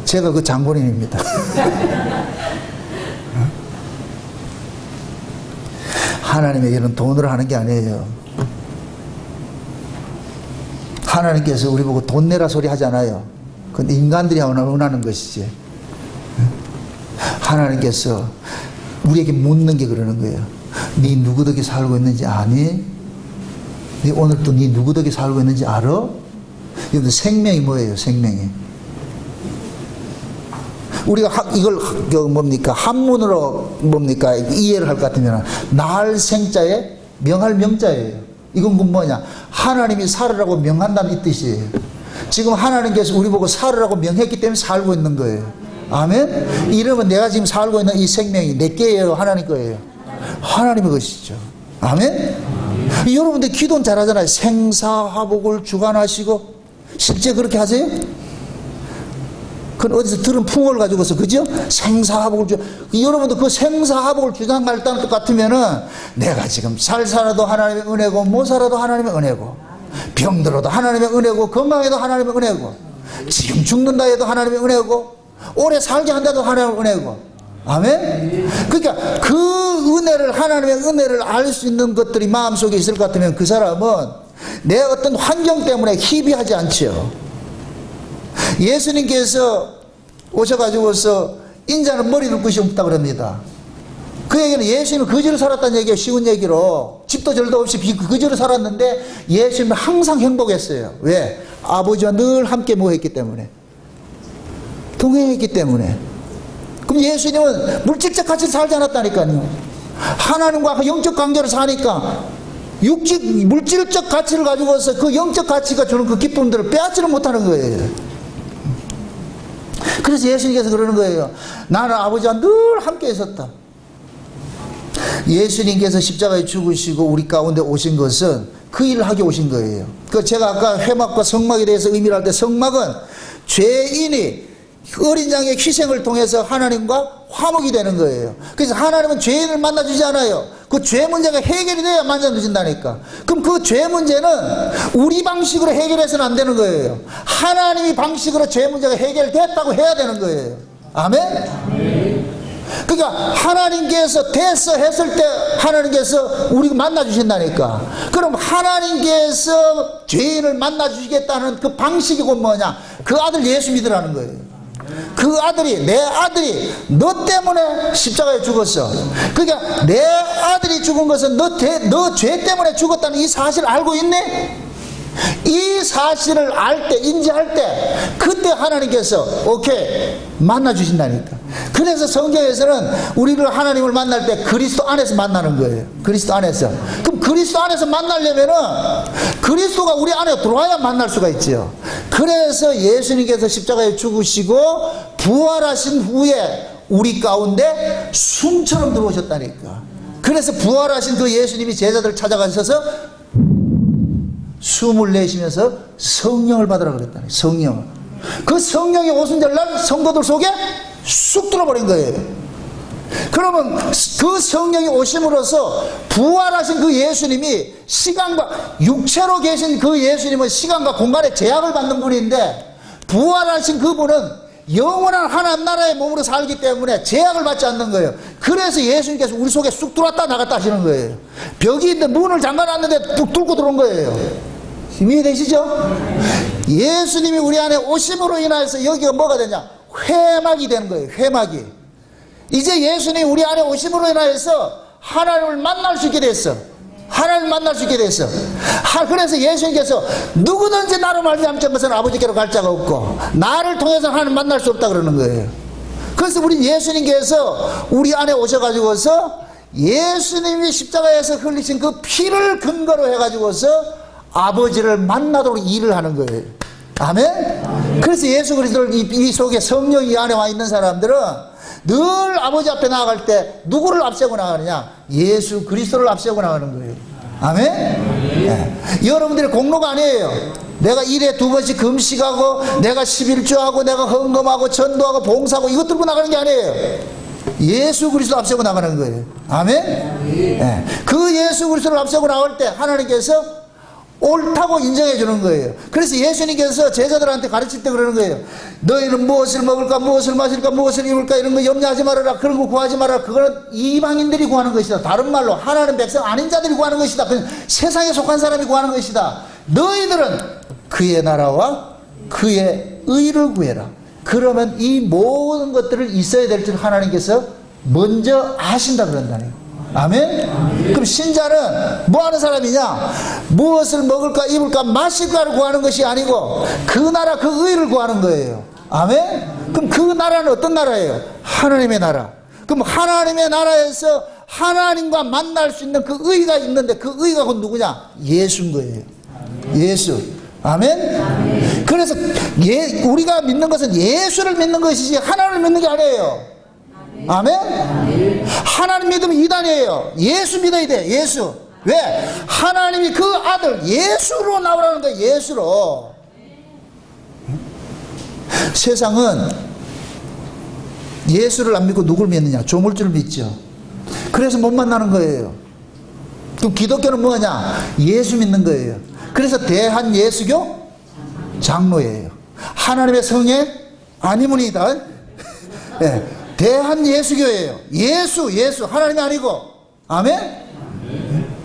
제가 그 장본인입니다. 하나님의 일은 돈으로 하는 게 아니에요. 하나님께서 우리 보고 돈 내라 소리 하잖아요. 그건 인간들이 원하는 것이지. 하나님께서 우리에게 묻는 게 그러는 거예요. 네 누구 덕에 살고 있는지 아니? 네 오늘 또 네 누구 덕에 살고 있는지 알아? 여러분 생명이 뭐예요? 생명이. 우리가 이걸 뭡니까? 한문으로 뭡니까? 이해를 할 것 같으면 날 생자에 명할 명자예요. 이건 뭐냐? 하나님이 살으라고 명한다는 이 뜻이에요. 지금 하나님께서 우리 보고 살으라고 명했기 때문에 살고 있는 거예요. 아멘? 이러면 내가 지금 살고 있는 이 생명이 내 게예요? 하나님 거예요? 하나님의 것이죠. 아멘? 여러분들 기도는 잘하잖아요. 생사화복을 주관하시고. 실제 그렇게 하세요? 그건 어디서 들은 풍어를 가지고서, 그죠? 생사화복을 여러분도 그 생사화복을 주장할 때는 똑같으면은 내가 지금 잘 살아도 하나님의 은혜고, 못 살아도 하나님의 은혜고, 병들어도 하나님의 은혜고, 건강해도 하나님의 은혜고, 지금 죽는다 해도 하나님의 은혜고, 오래 살게 한다도 하나님의 은혜고. 아멘? 그러니까 그 은혜를, 하나님의 은혜를 알 수 있는 것들이 마음속에 있을 것 같으면 그 사람은 내 어떤 환경 때문에 희비하지 않죠. 예수님께서 오셔가지고서 인자는 머리를 끝이 없다 그럽니다. 그 얘기는 예수님은 거지로 살았다는 얘기예요. 쉬운 얘기로. 집도 절도 없이 거지로 살았는데 예수님은 항상 행복했어요. 왜? 아버지와 늘 함께 뭐했기 때문에, 동행했기 때문에. 그럼 예수님은 물질적 가치를 살지 않았다니까요. 하나님과 영적 관계를 사니까 물질적 가치를 가지고서 그 영적 가치가 주는 그 기쁨들을 빼앗지는 못하는 거예요. 그래서 예수님께서 그러는 거예요. 나는 아버지와 늘 함께 있었다. 예수님께서 십자가에 죽으시고 우리 가운데 오신 것은 그 일을 하게 오신 거예요. 그 제가 아까 회막과 성막에 대해서 의미를 할 때, 성막은 죄인이 어린 양의 희생을 통해서 하나님과 화목이 되는 거예요. 그래서 하나님은 죄인을 만나주지 않아요. 그 죄 문제가 해결이 돼야 만나주신다니까. 그럼 그 죄 문제는 우리 방식으로 해결해서는 안 되는 거예요. 하나님이 방식으로 죄 문제가 해결됐다고 해야 되는 거예요. 아멘? 그러니까 하나님께서 됐어 했을 때 하나님께서 우리가 만나주신다니까. 그럼 하나님께서 죄인을 만나주시겠다는 그 방식이 곧 뭐냐? 그 아들 예수 믿으라는 거예요. 그 아들이, 내 아들이 너 때문에 십자가에 죽었어. 그러니까 내 아들이 죽은 것은 너 죄 때문에 죽었다는 이 사실을 알고 있네? 이 사실을 알 때, 인지할 때, 그때 하나님께서 오케이 만나 주신다니까. 그래서 성경에서는 우리를, 하나님을 만날 때 그리스도 안에서 만나는 거예요. 그리스도 안에서. 그럼 그리스도 안에서 만나려면은 그리스도가 우리 안에 들어와야 만날 수가 있지요. 그래서 예수님께서 십자가에 죽으시고 부활하신 후에 우리 가운데 숨처럼 들어오셨다니까. 그래서 부활하신 그 예수님이 제자들 찾아가셔서 숨을 내쉬면서 성령을 받으라 그랬다니. 성령을. 그 성령이 오순절날 성도들 속에 쑥 들어버린 거예요. 그러면 그 성령이 오심으로써 부활하신 그 예수님이 시간과, 육체로 계신 그 예수님은 시간과 공간에 제약을 받는 분인데, 부활하신 그분은 영원한 하나님 나라의 몸으로 살기 때문에 제약을 받지 않는 거예요. 그래서 예수님께서 우리 속에 쑥 들어왔다 나갔다 하시는 거예요. 벽이 있는데 문을 잠가놨는데 뚝 뚫고 들어온 거예요. 이해되시죠? 예수님이 우리 안에 오심으로 인해서 여기가 뭐가 되냐? 회막이 되는 거예요. 회막이. 이제 예수님이 우리 안에 오심으로 인해서 하나님을 만날 수 있게 됐어. 하나님을 만날 수 있게 됐어. 그래서 예수님께서 누구든지 나로 말미암지 것은 아버지께로 갈 자가 없고 나를 통해서 하나님 만날 수 없다 그러는 거예요. 그래서 우리 예수님께서 우리 안에 오셔가지고서 예수님이 십자가에서 흘리신 그 피를 근거로 해가지고서 아버지를 만나도록 일을 하는 거예요. 아멘? 그래서 예수 그리스도를 이 속에 성령이 안에 와 있는 사람들은 늘 아버지 앞에 나아갈 때 누구를 앞세우고 나가느냐? 예수 그리스도를 앞세우고 나가는 거예요. 아멘? 네. 여러분들의 공로가 아니에요. 내가 일에 2번씩 금식하고 내가 11조하고 내가 헌금하고 전도하고 봉사하고 이것 들고 나가는 게 아니에요. 예수 그리스도 앞세우고 나가는 거예요. 아멘? 네. 그 예수 그리스도를 앞세우고 나올 때 하나님께서 옳다고 인정해 주는 거예요. 그래서 예수님께서 제자들한테 가르칠 때 그러는 거예요. 너희는 무엇을 먹을까, 무엇을 마실까, 무엇을 입을까 이런 거 염려하지 말아라. 그런 거 구하지 말아라. 그거는 이방인들이 구하는 것이다. 다른 말로 하나님 백성 아닌 자들이 구하는 것이다. 세상에 속한 사람이 구하는 것이다. 너희들은 그의 나라와 그의 의를 구해라. 그러면 이 모든 것들을 있어야 될 줄 하나님께서 먼저 아신다 그런다네요. 아멘? 그럼 신자는 뭐 하는 사람이냐? 무엇을 먹을까, 입을까, 마실까를 구하는 것이 아니고 그 나라, 그 의를 구하는 거예요. 아멘? 그럼 그 나라는 어떤 나라예요? 하나님의 나라. 그럼 하나님의 나라에서 하나님과 만날 수 있는 그 의가 있는데 그 의가 곧 누구냐? 예수인 거예요. 예수. 아멘? 그래서 우리가 믿는 것은 예수를 믿는 것이지 하나님을 믿는 게 아니에요. 아멘? 하나님 믿으면 이단이에요. 예수 믿어야 돼. 예수. 왜? 하나님이 그 아들 예수로 나오라는 거예요. 예수로. 세상은 예수를 안 믿고 누굴 믿느냐? 조물주를 믿죠. 그래서 못 만나는 거예요. 그럼 기독교는 뭐냐? 예수 믿는 거예요. 그래서 대한예수교 장로예요. 하나님의 성에 아니문이다. 네. 대한예수교예요. 예수 하나님이 아니고. 아멘?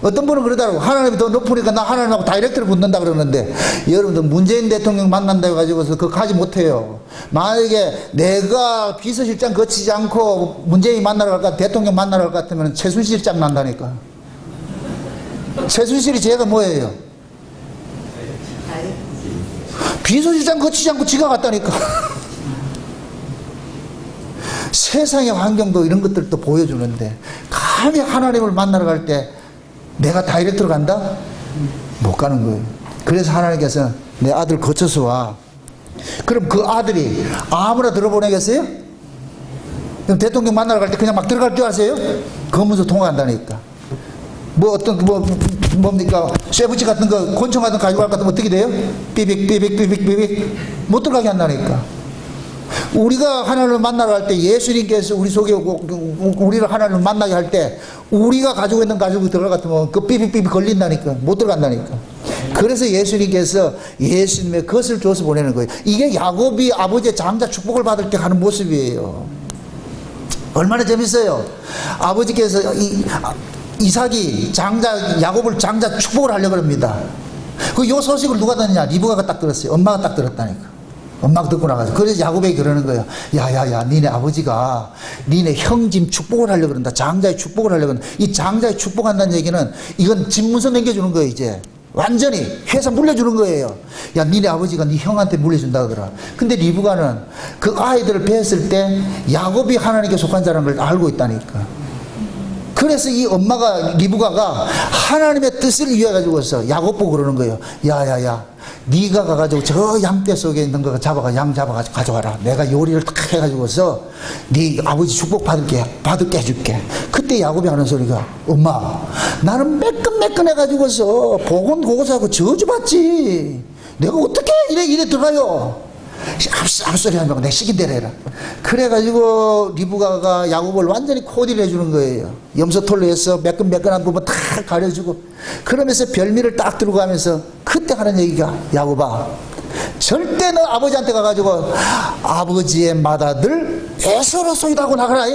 어떤 분은 그러더라고. 하나님이 더 높으니까 나 하나님하고 다이렉트로 붙는다 그러는데 여러분들 문재인 대통령 만난다고 해가지고서 그거 가지 못해요. 만약에 내가 비서실장 거치지 않고 문재인 만나러 갈까 대통령 만나러 갈 것 같으면 최순실장 난다니까. 최순실이 제가 뭐예요? 비서실장 거치지 않고 지가 갔다니까. 세상의 환경도 이런 것들도 보여주는데 감히 하나님을 만나러 갈 때 내가 다이렉트로 간다? 못 가는 거예요. 그래서 하나님께서 내 아들 거쳐서 와. 그럼 그 아들이 아무나 들어보내겠어요? 그럼 대통령 만나러 갈 때 그냥 막 들어갈 줄 아세요? 검문소 통과한다니까. 뭐 어떤 뭡니까 쇠붙이 같은 거 곤충 같은 거 가지고 갈 것 같으면 어떻게 돼요? 삐빅 못 들어가게 한다니까. 우리가 하나님을 만나러 갈 때 예수님께서 우리 속에 우리를 하나님을 만나게 할 때 우리가 가지고 있는 가지고 들어갈 것 같으면 그 삐빅 걸린다니까. 못 들어간다니까. 그래서 예수님께서 예수님의 것을 줘서 보내는 거예요. 이게 야곱이 아버지의 장자 축복을 받을 때 하는 모습이에요. 얼마나 재밌어요. 아버지께서 이삭이 야곱을 장자 축복을 하려고 합니다. 요 소식을 누가 듣느냐? 리브가가 딱 들었어요. 엄마가 딱 들었다니까. 엄마가 듣고 나가서. 그래서 야곱에게 그러는 거예요. 야야야, 니네 아버지가 니네 형짐 축복을 하려고 그런다. 장자의 축복을 하려고 그런다. 이 장자의 축복한다는 얘기는 이건 집문서 남겨주는 거예요. 이제 완전히 회사 물려주는 거예요. 야, 니네 아버지가 니 형한테 물려준다 그러더라. 근데 리브가는 그 아이들을 배웠을 때 야곱이 하나님께 속한 자라는 걸 알고 있다니까. 그래서 이 엄마가 리브가가 하나님의 뜻을 위해 가지고서 야곱 보고 그러는 거예요. 야야야, 네가 가가지고 저 양떼 속에 있는 거 양 잡아가지고 가져와라. 내가 요리를 탁 해가지고서 네 아버지 축복 받을게 해줄게. 그때 야곱이 하는 소리가, 엄마, 나는 매끈매끈 해가지고서 보건고사하고 저주받지. 내가 어떻게 이래 들어가요? 앞소리 하면 내 시킨 대로 해라. 그래가지고 리브가가 야곱을 완전히 코디를 해주는 거예요. 염소털로 해서 매끈매끈한 부분 다 가려주고, 그러면서 별미를 딱 들고 가면서 그때 하는 얘기가, 야곱아, 절대 너 아버지한테 가가지고 아버지의 맏아들 에서로 소이다고 나가라.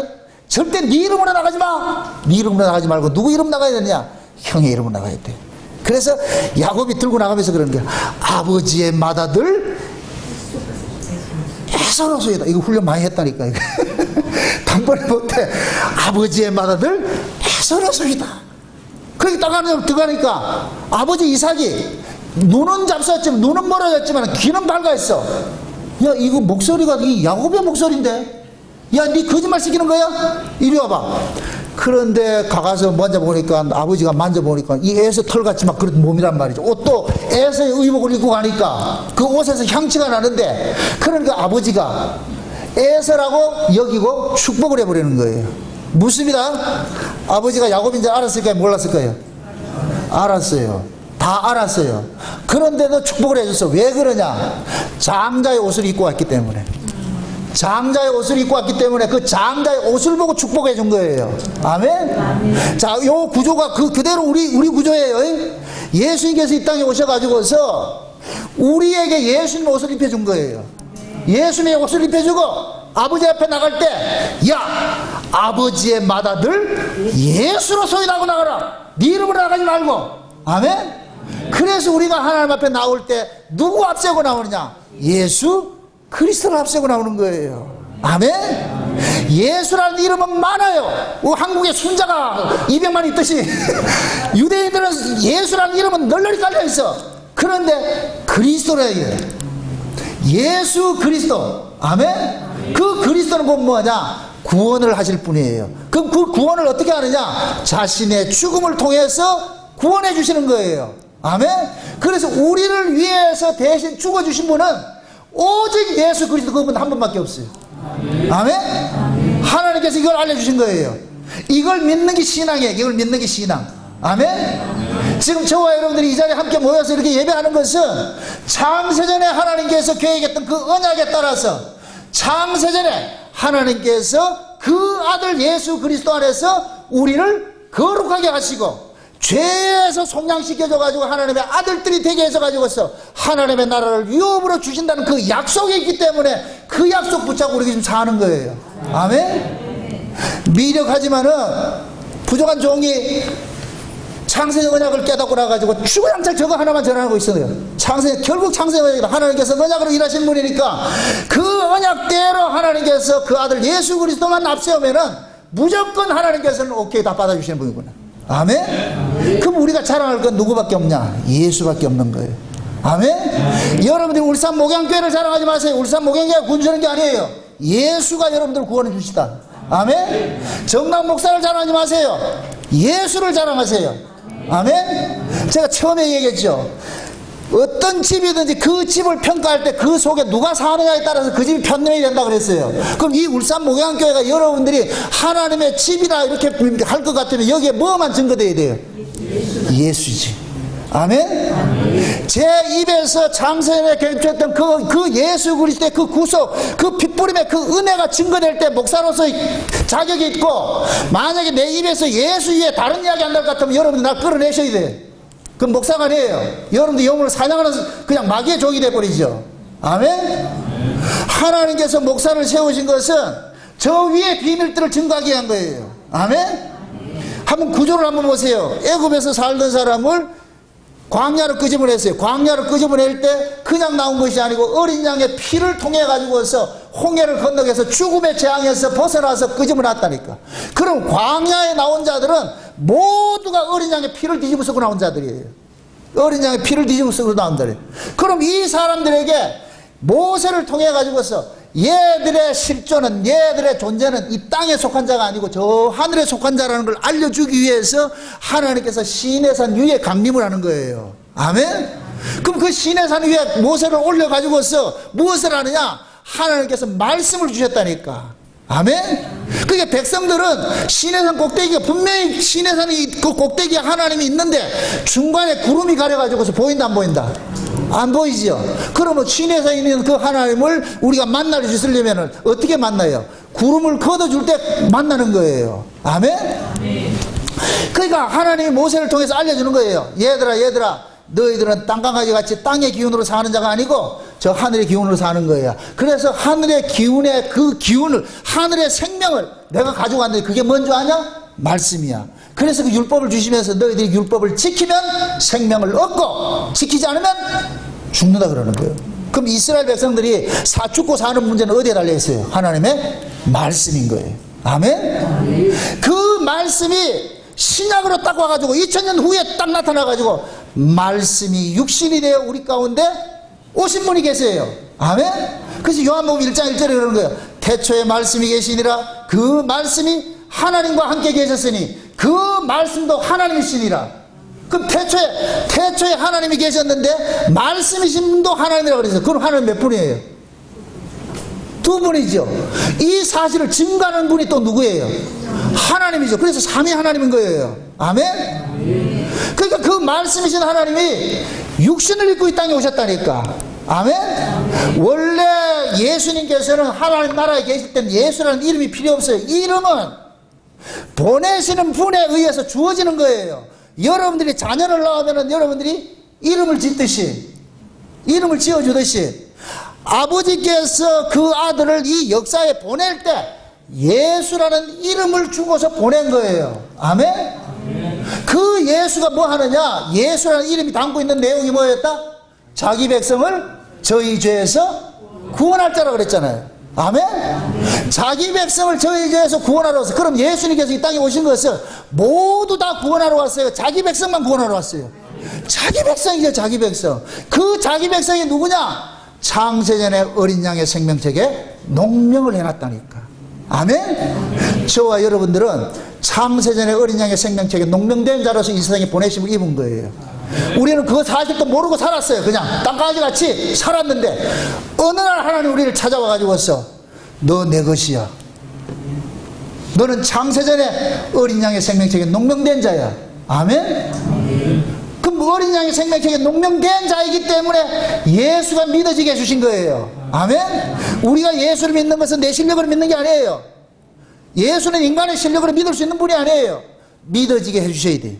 절대 네 이름으로 나가지 마. 네 이름으로 나가지 말고 누구 이름 나가야 되냐? 형의 이름으로 나가야 돼. 그래서 야곱이 들고 나가면서 그러는 거야. 아버지의 맏아들 에서로소이다. 이거 훈련 많이 했다니까. 단번에 못해. 아버지의 맏아들 에서로소이다. 그렇게 들어가니까 아버지 이삭이 눈은 잡쌌지만, 눈은 멀어졌지만 귀는 밝아있어. 야, 이거 목소리가 이 야곱의 목소리인데, 야, 니 거짓말 시키는 거야? 이리 와봐. 그런데 가서 만져보니까, 아버지가 만져보니까 이 에서 털같이 막 그런 몸이란 말이죠. 옷도 에서의 의복을 입고 가니까 그 옷에서 향취가 나는데, 그러니까 아버지가 에서라고 여기고 축복을 해버리는 거예요. 묻습니다. 아버지가 야곱인 줄 알았을까요? 몰랐을까요? 알았어요. 다 알았어요. 그런데도 축복을 해줬어. 왜 그러냐? 장자의 옷을 입고 왔기 때문에. 장자의 옷을 입고 왔기 때문에 그 장자의 옷을 보고 축복해 준 거예요. 아멘? 자, 요 구조가 그대로 우리 구조예요. 예수님께서 이 땅에 오셔가지고서 우리에게 예수님 옷을 입혀준 거예요. 예수님의 옷을 입혀주고 아버지 앞에 나갈 때, 야, 아버지의 맏아들 예수로 소인하고 나가라. 네 이름으로 나가지 말고. 아멘? 그래서 우리가 하나님 앞에 나올 때 누구 앞세고 나오느냐? 예수 그리스도를 앞세고 나오는 거예요. 아멘? 예수라는 이름은 많아요. 한국에 순자가 200만 있듯이 유대인들은 예수라는 이름은 널널이 깔려 있어. 그런데 그리스도라 해요. 예수 그리스도. 아멘? 그 그리스도는 곧 뭐냐? 구원을 하실 분이에요. 그럼 그 구원을 어떻게 하느냐? 자신의 죽음을 통해서 구원해 주시는 거예요. 아멘? 그래서 우리를 위해서 대신 죽어주신 분은 오직 예수 그리스도 그분 한 분밖에 없어요. 아멘? 하나님께서 이걸 알려주신 거예요. 이걸 믿는 게 신앙이에요. 이걸 믿는 게 신앙. 아멘? 지금 저와 여러분들이 이 자리에 함께 모여서 이렇게 예배하는 것은 창세전에 하나님께서 계획했던 그 언약에 따라서 창세전에 하나님께서 그 아들 예수 그리스도 안에서 우리를 거룩하게 하시고 죄에서 속량시켜줘가지고 하나님의 아들들이 되게 해서가지고서 하나님의 나라를 유업으로 주신다는 그 약속이 있기 때문에 그 약속 붙잡고 우리가 지금 사는 거예요. 아멘? 미력하지만은 부족한 종이 창세의 언약을 깨닫고 나가지고 주구장창 저거 하나만 전하고 있어요. 결국 창세의 언약이다. 하나님께서 언약으로 일하신 분이니까 그 언약대로 하나님께서 그 아들 예수 그리스도만 앞세우면은 무조건 하나님께서는 오케이 다 받아주시는 분이구나. 아멘? 그럼 우리가 자랑할 건 누구밖에 없냐? 예수밖에 없는 거예요. 아멘? 여러분들이 울산 목양교회를 자랑하지 마세요. 울산 목양교회가 군주는 게 아니에요. 예수가 여러분들을 구원해 주시다. 아멘? 정남 목사를 자랑하지 마세요. 예수를 자랑하세요. 아멘? 제가 처음에 얘기했죠. 어떤 집이든지 그 집을 평가할 때 그 속에 누가 사느냐에 따라서 그 집이 편명이 된다 그랬어요. 그럼 이 울산 목양교회가 여러분들이 하나님의 집이라 이렇게 할 것 같으면 여기에 뭐만 증거돼야 돼요? 예수지. 아멘? 제 입에서 창세전에 개입했던 그 예수 그리스도의 그 구속, 그 핏부림의 그 은혜가 증거될 때 목사로서의 자격이 있고, 만약에 내 입에서 예수 위에 다른 이야기 한다 같으면 여러분들 날 끌어내셔야 돼요. 그럼 목사가 아니에요. 여러분들 영혼을 사냥하는 그냥 마귀의 종이 돼버리죠. 아멘? 하나님께서 목사를 세우신 것은 저 위에 비밀들을 증거하기 위한 거예요. 아멘? 한번 구조를 한번 보세요. 애굽에서 살던 사람을 광야로 끄집어냈어요. 광야로 끄집어낼 때 그냥 나온 것이 아니고 어린 양의 피를 통해 가지고서 홍해를 건너서 죽음의 재앙에서 벗어나서 끄집어놨다니까. 그럼 광야에 나온 자들은 모두가 어린 양의 피를 뒤집어 쓰고 나온 자들이에요. 어린 양의 피를 뒤집어 쓰고 나온 자들이에요. 그럼 이 사람들에게 모세를 통해 가지고서 얘들의 실존은, 얘들의 존재는 이 땅에 속한 자가 아니고 저 하늘에 속한 자라는 걸 알려주기 위해서 하나님께서 시내산 위에 강림을 하는 거예요. 아멘? 그럼 그 시내산 위에 모세를 올려가지고서 무엇을 하느냐? 하나님께서 말씀을 주셨다니까. 아멘? 그러니까 백성들은 시내산 꼭대기가 분명히 시내산이 그 꼭대기에 하나님이 있는데 중간에 구름이 가려가지고서 보인다 안 보인다? 안 보이죠? 그러면 시내에 있는 그 하나님을 우리가 만날 수 있으려면 어떻게 만나요? 구름을 걷어줄 때 만나는 거예요. 아멘? 그러니까 하나님이 모세를 통해서 알려주는 거예요. 얘들아 너희들은 땅강아지 같이 땅의 기운으로 사는 자가 아니고 저 하늘의 기운으로 사는 거예요. 그래서 하늘의 기운의 그 기운을, 하늘의 생명을 내가 가지고 왔는데 그게 뭔지 아냐? 말씀이야. 그래서 그 율법을 주시면서 너희들이 율법을 지키면 생명을 얻고 지키지 않으면 죽는다 그러는 거예요. 그럼 이스라엘 백성들이 죽고 사는 문제는 어디에 달려 있어요? 하나님의 말씀인 거예요. 아멘? 그 말씀이 신약으로 딱 와가지고 2000년 후에 딱 나타나가지고 말씀이 육신이 되어 우리 가운데 오신 분이 계세요. 아멘? 그래서 요한복음 1장 1절에 그러는 거예요. 태초에 말씀이 계시니라. 그 말씀이 하나님과 함께 계셨으니 그 말씀도 하나님이시니라. 그럼 태초에 하나님이 계셨는데 말씀이신 분도 하나님이라고 그랬어요. 그럼 하나님 몇 분이에요? 두 분이죠. 이 사실을 증거하는 분이 또 누구예요? 하나님이죠. 그래서 삼위 하나님인 거예요. 아멘? 그러니까 그 말씀이신 하나님이 육신을 입고 이 땅에 오셨다니까. 아멘? 원래 예수님께서는 하나님 나라에 계실 때는 예수라는 이름이 필요 없어요. 이름은 보내시는 분에 의해서 주어지는 거예요. 여러분들이 자녀를 낳으면 여러분들이 이름을 짓듯이, 이름을 지어주듯이 아버지께서 그 아들을 이 역사에 보낼 때 예수라는 이름을 주고서 보낸 거예요. 아멘? 그 예수가 뭐 하느냐? 예수라는 이름이 담고 있는 내용이 뭐였다? 자기 백성을 저희 죄에서 구원할 자라고 그랬잖아요. 아멘? 자기 백성을 저희 죄에서 구원하러 왔어요. 그럼 예수님께서 이 땅에 오신 것은 모두 다 구원하러 왔어요? 자기 백성만 구원하러 왔어요? 자기 백성이죠. 자기 백성. 그 자기 백성이 누구냐? 창세전에 어린 양의 생명책에 농명을 해놨다니까. 아멘? 저와 여러분들은 창세전에 어린 양의 생명책에 농명된 자로서 이 세상에 보내심을 입은 거예요. 우리는 그 사실도 모르고 살았어요. 그냥 땅가지 같이 살았는데 어느 날 하나님 우리를 찾아와 가지고서 너 내 것이야. 너는 창세전에 어린 양의 생명책에 농명된 자야. 아멘? 그럼 어린 양의 생명책에 농명된 자이기 때문에 예수가 믿어지게 해주신 거예요. 아멘? 우리가 예수를 믿는 것은 내 실력으로 믿는 게 아니에요. 예수는 인간의 실력으로 믿을 수 있는 분이 아니에요. 믿어지게 해주셔야 돼요.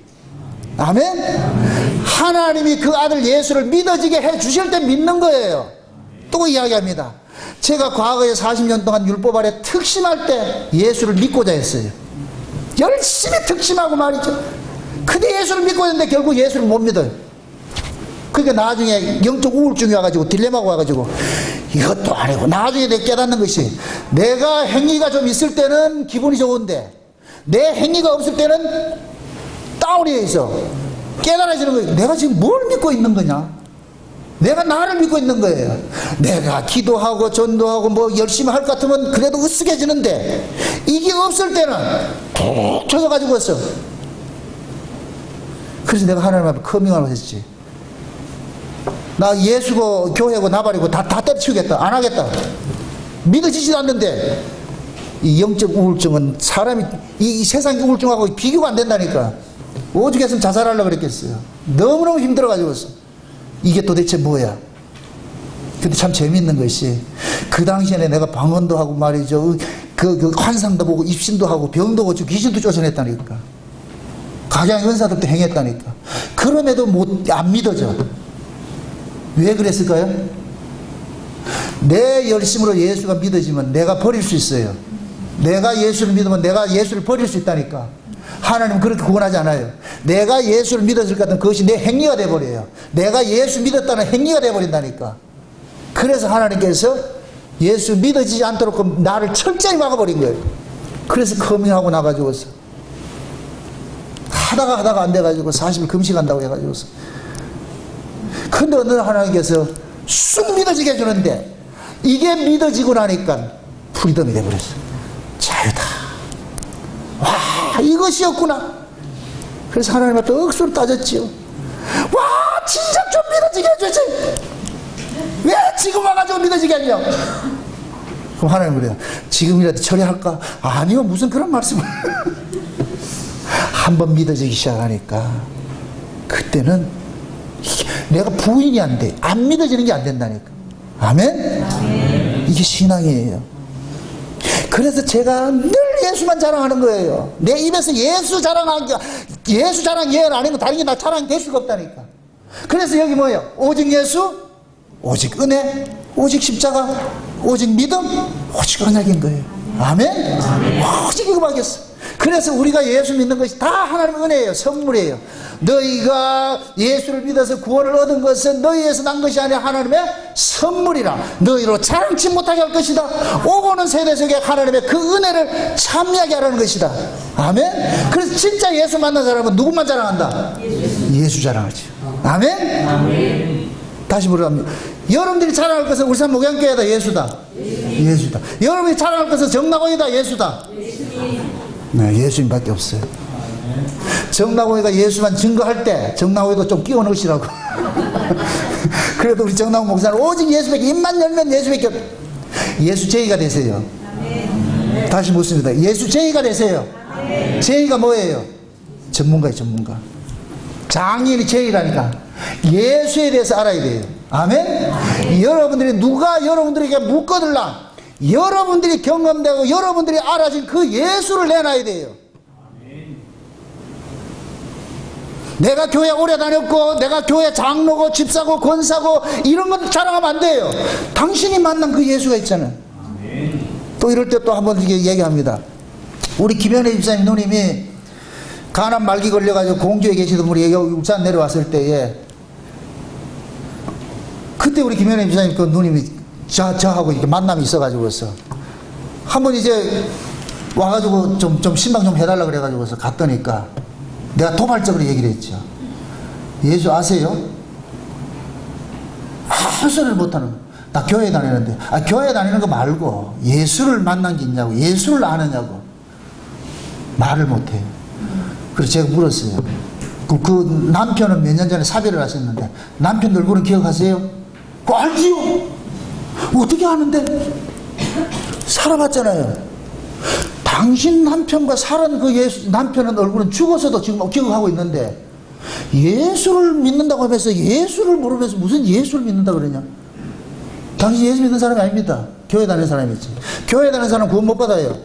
아멘? 하나님이 그 아들 예수를 믿어지게 해주실 때 믿는 거예요. 또 이야기합니다. 제가 과거에 40년 동안 율법 아래 특심할 때 예수를 믿고자 했어요. 열심히 특심하고 말이죠. 근데 예수를 믿고 있는데 결국 예수를 못 믿어요. 그러니까 나중에 영적 우울증이 와가지고 딜레마가 와가지고 이것도 아니고 나중에 내가 깨닫는 것이 내가 행위가 좀 있을 때는 기분이 좋은데 내 행위가 없을 때는 다운이 있어. 깨달아지는 거예요. 내가 지금 뭘 믿고 있는 거냐? 내가 나를 믿고 있는 거예요. 내가 기도하고 전도하고 뭐 열심히 할 것 같으면 그래도 으쓱해지는데 이게 없을 때는 푹 젖어가지고 있어. 그래서 내가 하나님 앞에 커밍아웃 했지. 나 예수고 교회고 나발이고 다 때려치우겠다. 안 하겠다. 믿어지지도 않는데 이 영적 우울증은 사람이 이 세상의 우울증하고 비교가 안 된다니까. 오죽했으면 자살하려고 그랬겠어요. 너무너무 힘들어가지고서 이게 도대체 뭐야. 근데 참 재밌는 것이 그 당시에는 내가 방언도 하고 말이죠. 그 환상도 보고 입신도 하고 병도 고치고 귀신도 쫓아냈다니까. 각양 은사들도 행했다니까. 그럼에도 안 믿어져. 왜 그랬을까요? 내 열심으로 예수가 믿어지면 내가 버릴 수 있어요. 내가 예수를 믿으면 내가 예수를 버릴 수 있다니까. 하나님은 그렇게 구원하지 않아요. 내가 예수를 믿었을 것 같으면 그것이 내 행위가 돼버려요. 내가 예수 믿었다는 행위가 돼버린다니까. 그래서 하나님께서 예수 믿어지지 않도록 나를 철저히 막아버린 거예요. 그래서 커밍하고 나가지고서 하다가 안 돼가지고 40일 금식한다고 해가지고서. 근데 어느 날 하나님께서 쑥 믿어지게 해주는데 이게 믿어지고 나니까 프리덤이 돼버렸어. 자유다. 와, 이것이었구나. 그래서 하나님 앞에 억수로 따졌지요. 와, 진짜 좀 믿어지게 해주지. 왜 지금 와가지고 믿어지게 하냐. 그럼 하나님 그래요. 지금이라도 처리할까? 아니요, 무슨 그런 말씀을. 한번 믿어지기 시작하니까 그때는 내가 부인이 안 돼. 안 믿어지는 게 안 된다니까. 아멘? 이게 신앙이에요. 그래서 제가 늘 예수만 자랑하는 거예요. 내 입에서 예수 자랑 예언 아니면 다른 게 나 자랑이 될 수가 없다니까. 그래서 여기 뭐예요? 오직 예수, 오직 은혜, 오직 십자가, 오직 믿음, 오직 언약인 거예요. 아멘? 오직 이거밖에 없어. 그래서 우리가 예수 믿는 것이 다 하나님의 은혜예요. 선물이에요. 너희가 예수를 믿어서 구원을 얻은 것은 너희에서 난 것이 아니라 하나님의 선물이라. 너희로 자랑치 못하게 할 것이다. 오고는 세대 속에 하나님의 그 은혜를 참여하게 하라는 것이다. 아멘? 그래서 진짜 예수 만난 사람은 누구만 자랑한다? 예수 자랑하지. 아멘? 아멘. 다시 물어봅니다. 여러분들이 자랑할 것은 울산 목양교회다. 예수다. 예수다. 여러분이 자랑할 것은 정나고이다. 예수다. 네, 예수님밖에 없어요. 정나고이가 예수만 증거할 때 정나고이도 좀 끼워 넣으시라고. 그래도 우리 정나고 목사는 오직 예수밖에, 입만 열면 예수밖에 없어요. 예수 제의가 되세요. 다시 묻습니다. 예수 제의가 되세요. 제의가 뭐예요? 전문가예요. 전문가. 장인이 제의라니까 예수에 대해서 알아야 돼요. 아멘? 여러분들이 누가 여러분들에게 묶어들라 여러분들이 경험되고 여러분들이 알아진 그 예수를 내놔야 돼요. 내가 교회 오래 다녔고 내가 교회 장로고 집사고 권사고 이런 건 자랑하면 안 돼요. 당신이 만난 그 예수가 있잖아요. 또 이럴 때 또 한번 얘기합니다. 우리 김현애 집사님 누님이 간암 말기 걸려가지고 공주에 계시던 분이 여기 울산 내려왔을 때에 그때 우리 김현애 집사님 그 누님이 저하고 이렇게 만남이 있어가지고서 한번 이제 와가지고 좀 신방 좀 해달라 그래가지고서 갔더니까 내가 도발적으로 얘기를 했죠. 예수 아세요? 아무 소리를 못하는 나 교회 다니는데 교회 다니는 거 말고 예수를 만난 게 있냐고 예수를 아느냐고 말을 못해요. 그래서 제가 물었어요. 그 남편은 몇 년 전에 사별을 하셨는데 남편 얼굴은 기억하세요? 그거 알지요? 어떻게 아는데? 살아봤잖아요. 당신 남편과 살은 그 예수, 남편은 얼굴은 죽어서도 지금 기억하고 있는데 예수를 믿는다고 하면서 예수를 모르면서 무슨 예수를 믿는다 그러냐? 당신 예수 믿는 사람이 아닙니다. 교회 다니는 사람이지. 교회 다니는 사람은 구원 못 받아요.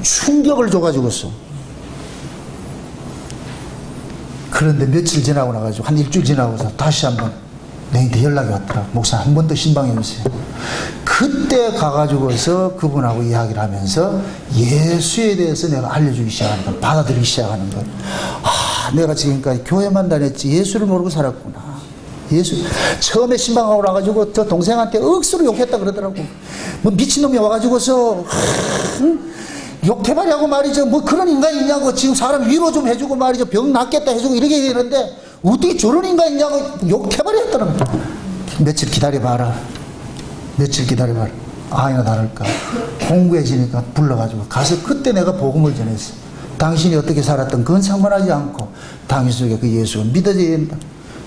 충격을 줘가지고서. 그런데 며칠 지나고 나가지고 한 일주일 지나고서 다시 한번 내한테 연락이 왔더라. 목사 한 번 더 신방해 주세요. 그때 가가지고서 그분하고 이야기를 하면서 예수에 대해서 내가 알려주기 시작하는 걸, 받아들이기 시작하는 걸. 내가 지금까지 교회만 다녔지 예수를 모르고 살았구나. 예수. 처음에 신방하고 나가지고 저 동생한테 억수로 욕했다 그러더라고. 뭐 미친놈이 와가지고서 욕해바리하고 말이죠. 뭐 그런 인간이 있냐고. 지금 사람 위로 좀 해주고 말이죠. 병 낫겠다 해주고 이렇게 되는데 어떻게 저런 인간이 있냐고 욕해바리 했더라고. 며칠 기다려봐라. 며칠 기다려봐라. 아니나 다를까 공부해지니까 불러가지고 가서 그때 내가 복음을 전했어. 당신이 어떻게 살았던 그건 상관하지 않고 당신 속에 그 예수가 믿어져야 된다.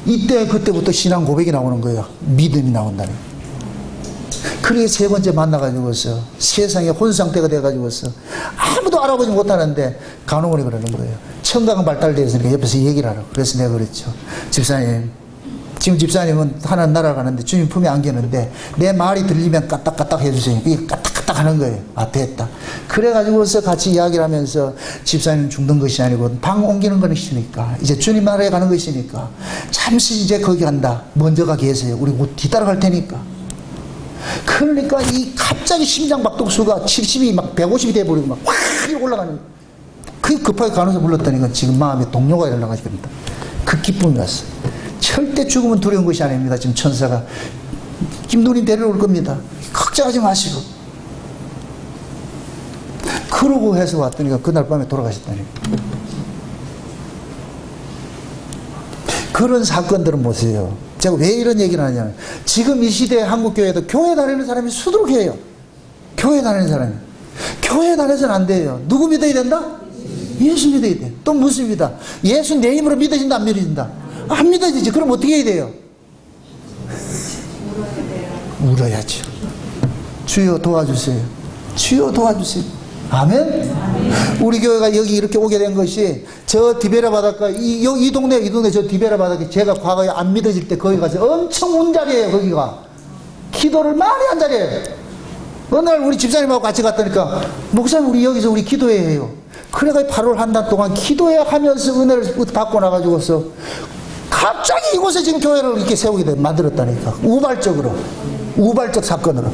이때 그때부터 신앙 고백이 나오는 거예요. 믿음이 나온다는. 그렇게 세 번째 만나가지고서 세상에 혼상태가 돼가지고서 아무도 알아보지 못하는데 간호원이 그러는 거예요. 청각은 발달되었으니까 옆에서 얘기를 하라고. 그래서 내가 그랬죠. 집사님, 지금 집사님은 하나님 나라 가는데 주님 품에 안기는데 내 말이 들리면 까딱까딱 해주세요. 그게 까딱까딱 하는 거예요. 됐다. 그래가지고서 같이 이야기를 하면서 집사님 죽는 것이 아니고 방 옮기는 것이니까 이제 주님 나라에 가는 것이니까 잠시 이제 거기 간다. 먼저가 계세요. 우리 곧 뒤따라갈 테니까. 그러니까 이 갑자기 심장 박동수가 70이 막 150이 돼버리고 막 확 올라가는 거예요. 그 급하게 간호사 불렀다니까 지금 마음에 동료가 일어나가지고 그럽니다. 그 기쁨이 왔어요. 절대 죽음은 두려운 것이 아닙니다. 지금 천사가 김누님 데려올 겁니다. 걱정하지 마시고. 그러고 해서 왔더니까 그날 밤에 돌아가셨다니. 그런 사건들은 보세요. 제가 왜 이런 얘기를 하냐면 지금 이 시대의 한국교회도 교회 다니는 사람이 수두룩해요. 교회 다니는 사람이. 교회 다녀서는 안 돼요. 누구 믿어야 된다? 예수 믿어야 돼. 또 무슨 믿어? 예수 내 힘으로 믿어진다 안 믿어진다? 안 믿어지지. 그럼 어떻게 해야 돼요? 울어야죠. 주여 도와주세요. 주여 도와주세요. 아멘? 우리 교회가 여기 이렇게 오게 된 것이 저 디베라 바닷가 이 동네 저 디베라 바닷가 제가 과거에 안 믿어질 때 거기 가서 엄청 온 자리예요. 거기가 기도를 많이 한 자리예요. 어느 날 우리 집사님하고 같이 갔다니까 목사님 우리 여기서 우리 기도해야 해요. 그래가 8월 한 달 동안 기도해 하면서 은혜를 받고 나가지고서 갑자기 이곳에 지금 교회를 이렇게 세우게 만들었다니까. 우발적 사건으로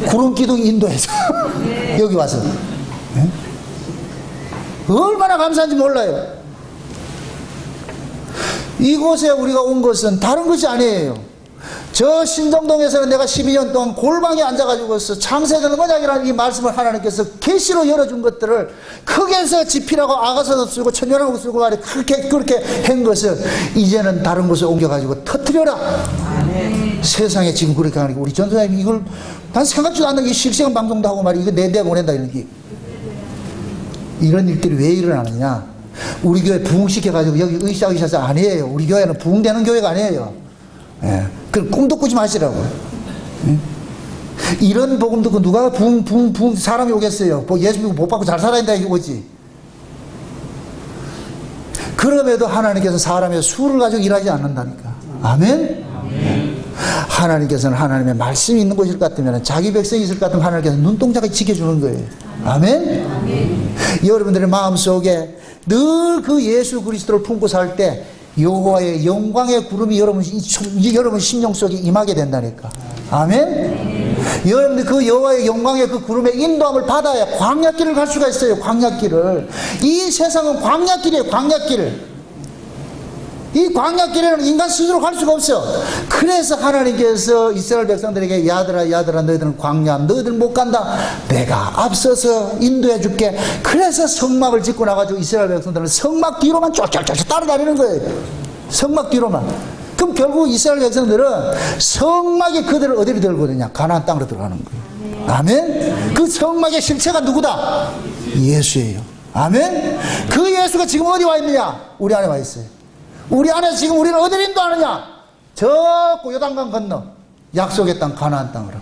구름기둥 인도해서 여기 와서 네? 얼마나 감사한지 몰라요. 이곳에 우리가 온 것은 다른 것이 아니에요. 저 신정동에서는 내가 12년 동안 골방에 앉아가지고서 창세전 언약이라는 이 말씀을 하나님께서 계시로 열어준 것들을 크게서 지피라고 아가서도 쓰고 천연하고 쓰고 말이 그렇게 한 것을 이제는 다른 곳에 옮겨가지고 터뜨려라. 아멘. 세상에 지금 그렇게 하니까 우리 전도사님 이걸 난 생각지도 않는 게 실시간 방송도 하고 말이 이거 내대 보낸다 이런 게 이런 일들이 왜 일어나느냐. 우리 교회 부흥시켜가지고 여기 으쌰으쌰서 아니에요. 우리 교회는 부흥되는 교회가 아니에요. 예. 그럼 꿈도 꾸지 마시라고. 예? 이런 복음 듣고 누가 부흥 사람이 오겠어요. 예수 믿고 못 받고 잘 살아야 된다 이거지. 그럼에도 하나님께서 사람의 수를 가지고 일하지 않는다니까. 아멘? 아멘. 하나님께서는 하나님의 말씀이 있는 곳일 것 같으면, 자기 백성이 있을 것 같으면 하나님께서 눈동자가 지켜주는 거예요. 아멘? 아멘. 여러분들의 마음속에 늘 그 예수 그리스도를 품고 살 때 여호와의 영광의 구름이 여러분 심령 속에 임하게 된다니까. 아멘? 여러분들 그 여호와의 영광의 그 구름의 인도함을 받아야 광야길을 갈 수가 있어요. 광야길을. 이 세상은 광야길이에요. 광야길. 이 광야길에는 인간 스스로 갈 수가 없어. 그래서 하나님께서 이스라엘 백성들에게 야들아 너희들은 광야, 너희들 못 간다, 내가 앞서서 인도해 줄게. 그래서 성막을 짓고 나가지고 이스라엘 백성들은 성막 뒤로만 쫄쫄쫄 따라다니는 거예요. 성막 뒤로만. 그럼 결국 이스라엘 백성들은 성막이 그들을 어디로 들거든요? 가나안 땅으로 들어가는 거예요. 아멘? 그 성막의 실체가 누구다? 예수예요. 아멘? 그 예수가 지금 어디 와 있느냐? 우리 안에 와 있어요. 우리 안에 지금 우리는 어디를 인도하느냐? 저 요단강 건너 약속의 땅 가나안 땅으로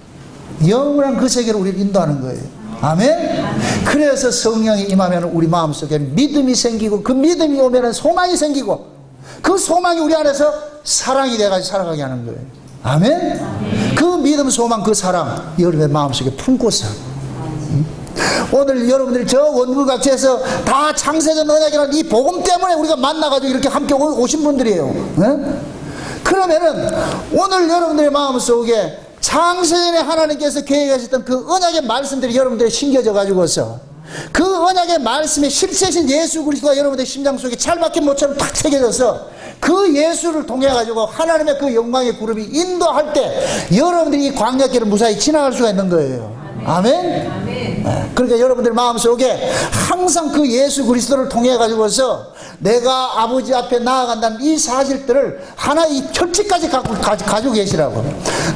영원한 그 세계로 우리를 인도하는 거예요. 아멘? 그래서 성령이 임하면 우리 마음속에 믿음이 생기고, 그 믿음이 오면 소망이 생기고, 그 소망이 우리 안에서 사랑이 돼가지고 살아가게 하는 거예요. 아멘? 그 믿음, 소망, 그 사랑 여러분의 마음속에 품고서 오늘 여러분들이 저 원구각지에서 다 창세전 언약이라는 이 복음 때문에 우리가 만나가지고 이렇게 함께 오신 분들이에요. 네? 그러면은 오늘 여러분들의 마음속에 창세전에 하나님께서 계획하셨던 그 언약의 말씀들이 여러분들이 심겨져 가지고서 그 언약의 말씀의 실체신 예수 그리스도가 여러분들의 심장 속에 찰박힌 못처럼 탁 새겨져서 그 예수를 통해 가지고 하나님의 그 영광의 구름이 인도할 때 여러분들이 이 광야길을 무사히 지나갈 수가 있는 거예요. 아멘? 아멘. 그러니까 여러분들 마음속에 항상 그 예수 그리스도를 통해 가지고서 내가 아버지 앞에 나아간다는 이 사실들을 하나의 철칙까지 가지고 계시라고.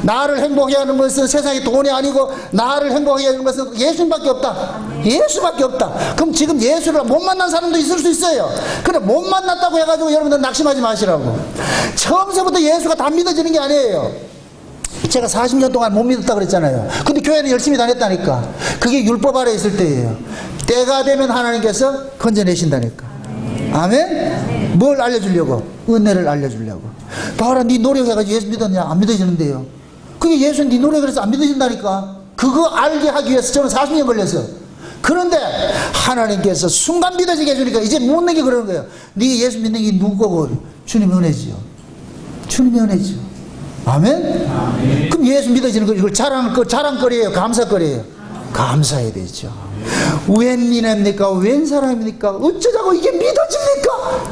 나를 행복하게 하는 것은 세상의 돈이 아니고 나를 행복하게 하는 것은 예수님밖에 없다. 예수밖에 없다. 그럼 지금 예수를 못 만난 사람도 있을 수 있어요. 그래, 못 만났다고 해가지고 여러분들 낙심하지 마시라고. 처음서부터 예수가 다 믿어지는 게 아니에요. 제가 40년 동안 못 믿었다 그랬잖아요. 근데 교회는 열심히 다녔다니까. 그게 율법 아래 있을 때예요. 때가 되면 하나님께서 건져내신다니까. 아멘? 뭘 알려주려고? 은혜를 알려주려고. 봐라, 네 노력해가지고 예수 믿었냐? 안 믿어지는데요. 그게 예수는 네 노력을 해서 안 믿어진다니까. 그거 알게 하기 위해서 저는 40년 걸렸어. 그런데 하나님께서 순간 믿어지게 해주니까 이제 묻는 게 그러는 거예요. 네 예수 믿는 게 누구고? 주님의 은혜지요. 주님의 은혜지요. 아멘? 아멘. 그럼 예수 믿어지는 거, 이걸 자랑거리예요? 감사거리예요? 감사해야 되죠. 웬인입니까? 웬 사람입니까? 어쩌자고 이게 믿어집니까?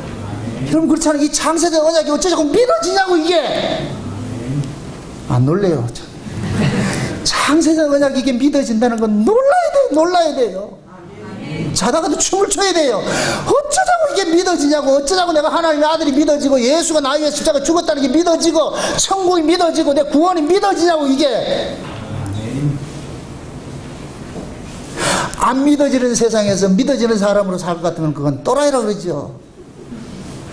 여러분 그렇잖아요. 이 창세전 언약이 어쩌자고 믿어지냐고 이게. 안 놀래요. 창세전 언약이 이게 믿어진다는 건 놀라야 돼요. 자다가도 춤을 춰야 돼요. 어쩌자고 이게 믿어지냐고. 어쩌자고 내가 하나님의 아들이 믿어지고 예수가 나 위해 십자가 죽었다는 게 믿어지고 천국이 믿어지고 내 구원이 믿어지냐고 이게. 안 믿어지는 세상에서 믿어지는 사람으로 살 것 같으면 그건 또라이라고 그러죠.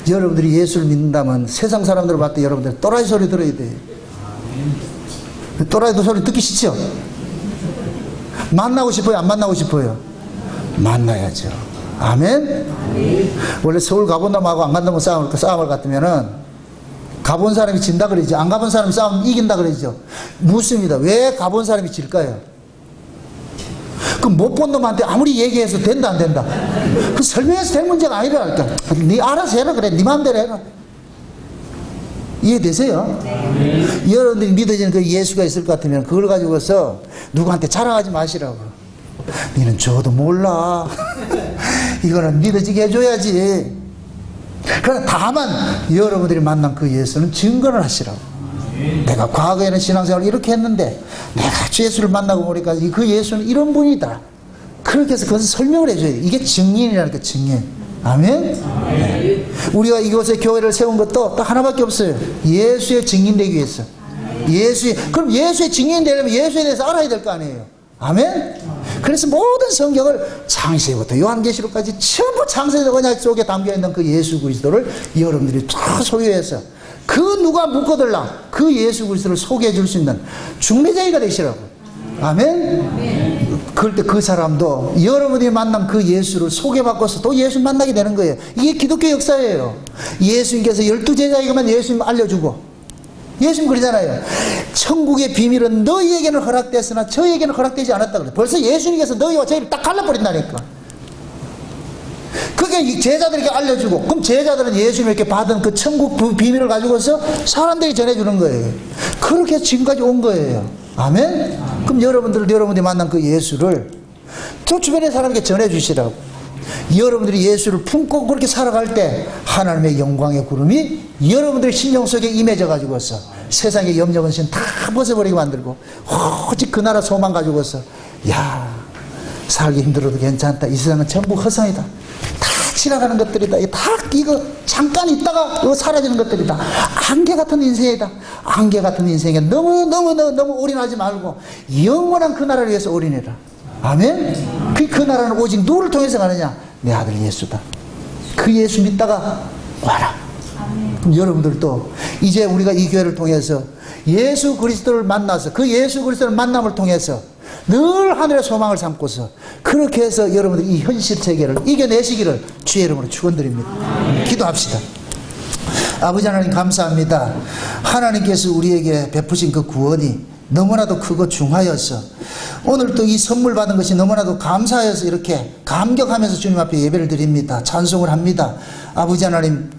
여러분들이 예수를 믿는다면 세상 사람들을 봤을 때 여러분들 또라이 소리 들어야 돼요. 또라이도 소리 듣기 싫죠? 만나고 싶어요? 안 만나고 싶어요? 만나야죠. 아멘? 원래 서울 가본 놈하고 안 간 놈은 싸움을 같으면은 가본 사람이 진다 그러죠. 안 가본 사람이 싸우면 이긴다 그러죠. 묻습니다. 왜 가본 사람이 질까요? 그럼 못 본 놈한테 아무리 얘기해서 된다 안 된다? 그 설명해서 될 문제가 아니라니까. 네 알아서 해라 그래. 네 마음대로 해라. 이해되세요? 네. 여러분들이 믿어지는 그 예수가 있을 것 같으면 그걸 가지고서 누구한테 자랑하지 마시라고. 너는 저도 몰라. 이거는 믿어지게 해줘야지. 그러나 다만 여러분들이 만난 그 예수는 증거를 하시라고. 내가 과거에는 신앙생활을 이렇게 했는데 내가 예수를 만나고 보니까 그 예수는 이런 분이다. 그렇게 해서 그것을 설명을 해줘야 돼. 이게 증인이라니까, 증인. 아멘? 네. 우리가 이곳에 교회를 세운 것도 딱 하나밖에 없어요. 예수의 증인 되기 위해서. 그럼 예수의 증인 되려면 예수에 대해서 알아야 될 거 아니에요. 아멘? 그래서 모든 성경을 창세기부터 요한계시록까지 전부 창세기 언약 속에 담겨있는 그 예수 그리스도를 여러분들이 다 소유해서 그 누가 묶어들랑 그 예수 그리스도를 소개해 줄 수 있는 중매자이가 되시라고. 아멘? 그럴 때 그 사람도 여러분이 만난 그 예수를 소개받고서 또 예수 만나게 되는 거예요. 이게 기독교 역사예요. 예수님께서 12제자에게만 예수님 알려주고 예수님 그러잖아요. 천국의 비밀은 너희에게는 허락됐으나 저희에게는 허락되지 않았다 그래. 벌써 예수님께서 너희와 저희를 딱 갈라버린다니까. 그게 제자들에게 알려주고, 그럼 제자들은 예수님이 이렇게 받은 그 천국 비밀을 가지고서 사람들이 전해주는 거예요. 그렇게 지금까지 온 거예요. 아멘? 그럼 여러분들이 만난 그 예수를 저 주변의 사람에게 전해주시라고. 여러분들이 예수를 품고 그렇게 살아갈 때 하나님의 영광의 구름이 여러분들의 심령 속에 임해져 가지고서 세상의 염려 근심 다 벗어버리게 만들고 오직 그 나라 소망 가지고서 야, 살기 힘들어도 괜찮다. 이 세상은 전부 허상이다. 다 지나가는 것들이다. 이거 잠깐 있다가 이거 사라지는 것들이다. 안개 같은 인생이다. 안개 같은 인생에 너무 올인하지 말고 영원한 그 나라를 위해서 올인해라. 아멘? 그 나라는 오직 누구를 통해서 가느냐? 내 아들 예수다. 그 예수 믿다가 와라. 그럼 여러분들도 이제 우리가 이 교회를 통해서 예수 그리스도를 만나서 그 예수 그리스도를 만남을 통해서 늘 하늘의 소망을 삼고서 그렇게 해서 여러분들이 이 현실 세계를 이겨내시기를 주의 이름으로 축원드립니다. 기도합시다. 아버지 하나님 감사합니다. 하나님께서 우리에게 베푸신 그 구원이 너무나도 크고 중하여서 오늘 또 이 선물 받은 것이 너무나도 감사해서 이렇게 감격하면서 주님 앞에 예배를 드립니다. 찬송을 합니다. 아버지 하나님,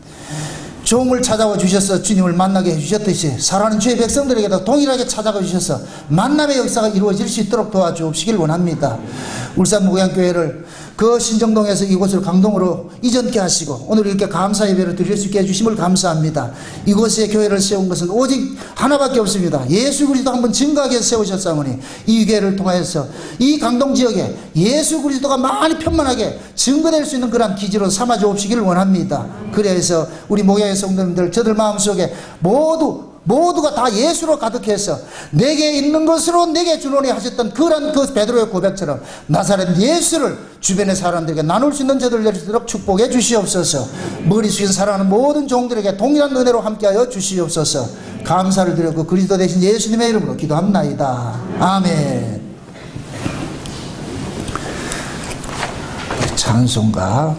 종을 찾아와 주셔서 주님을 만나게 해주셨듯이 사랑하는 주의 백성들에게도 동일하게 찾아가 주셔서 만남의 역사가 이루어질 수 있도록 도와주시길 원합니다. 울산 무구양교회를 그 신정동에서 이곳을 강동으로 이전케 하시고 오늘 이렇게 감사 예배를 드릴 수 있게 해주심을 감사합니다. 이곳에 교회를 세운 것은 오직 하나밖에 없습니다. 예수 그리스도 한번 증거하게 해서 세우셨사오니 이 교회를 통해서 이 강동 지역에 예수 그리스도가 많이 편만하게 증거될 수 있는 그런 기지로 삼아 주옵시기를 원합니다. 그래서 우리 목양의 성도님들 저들 마음속에 모두가 다 예수로 가득해서 내게 있는 것으로 내게 주노니 하셨던 그런 그 베드로의 고백처럼 나사렛 예수를 주변의 사람들에게 나눌 수 있는 저들 될수록 축복해 주시옵소서. 머리 숙여서 사랑하는 모든 종들에게 동일한 은혜로 함께하여 주시옵소서. 감사를 드렸고 그리스도 대신 예수님의 이름으로 기도합나이다. 아멘. 찬송가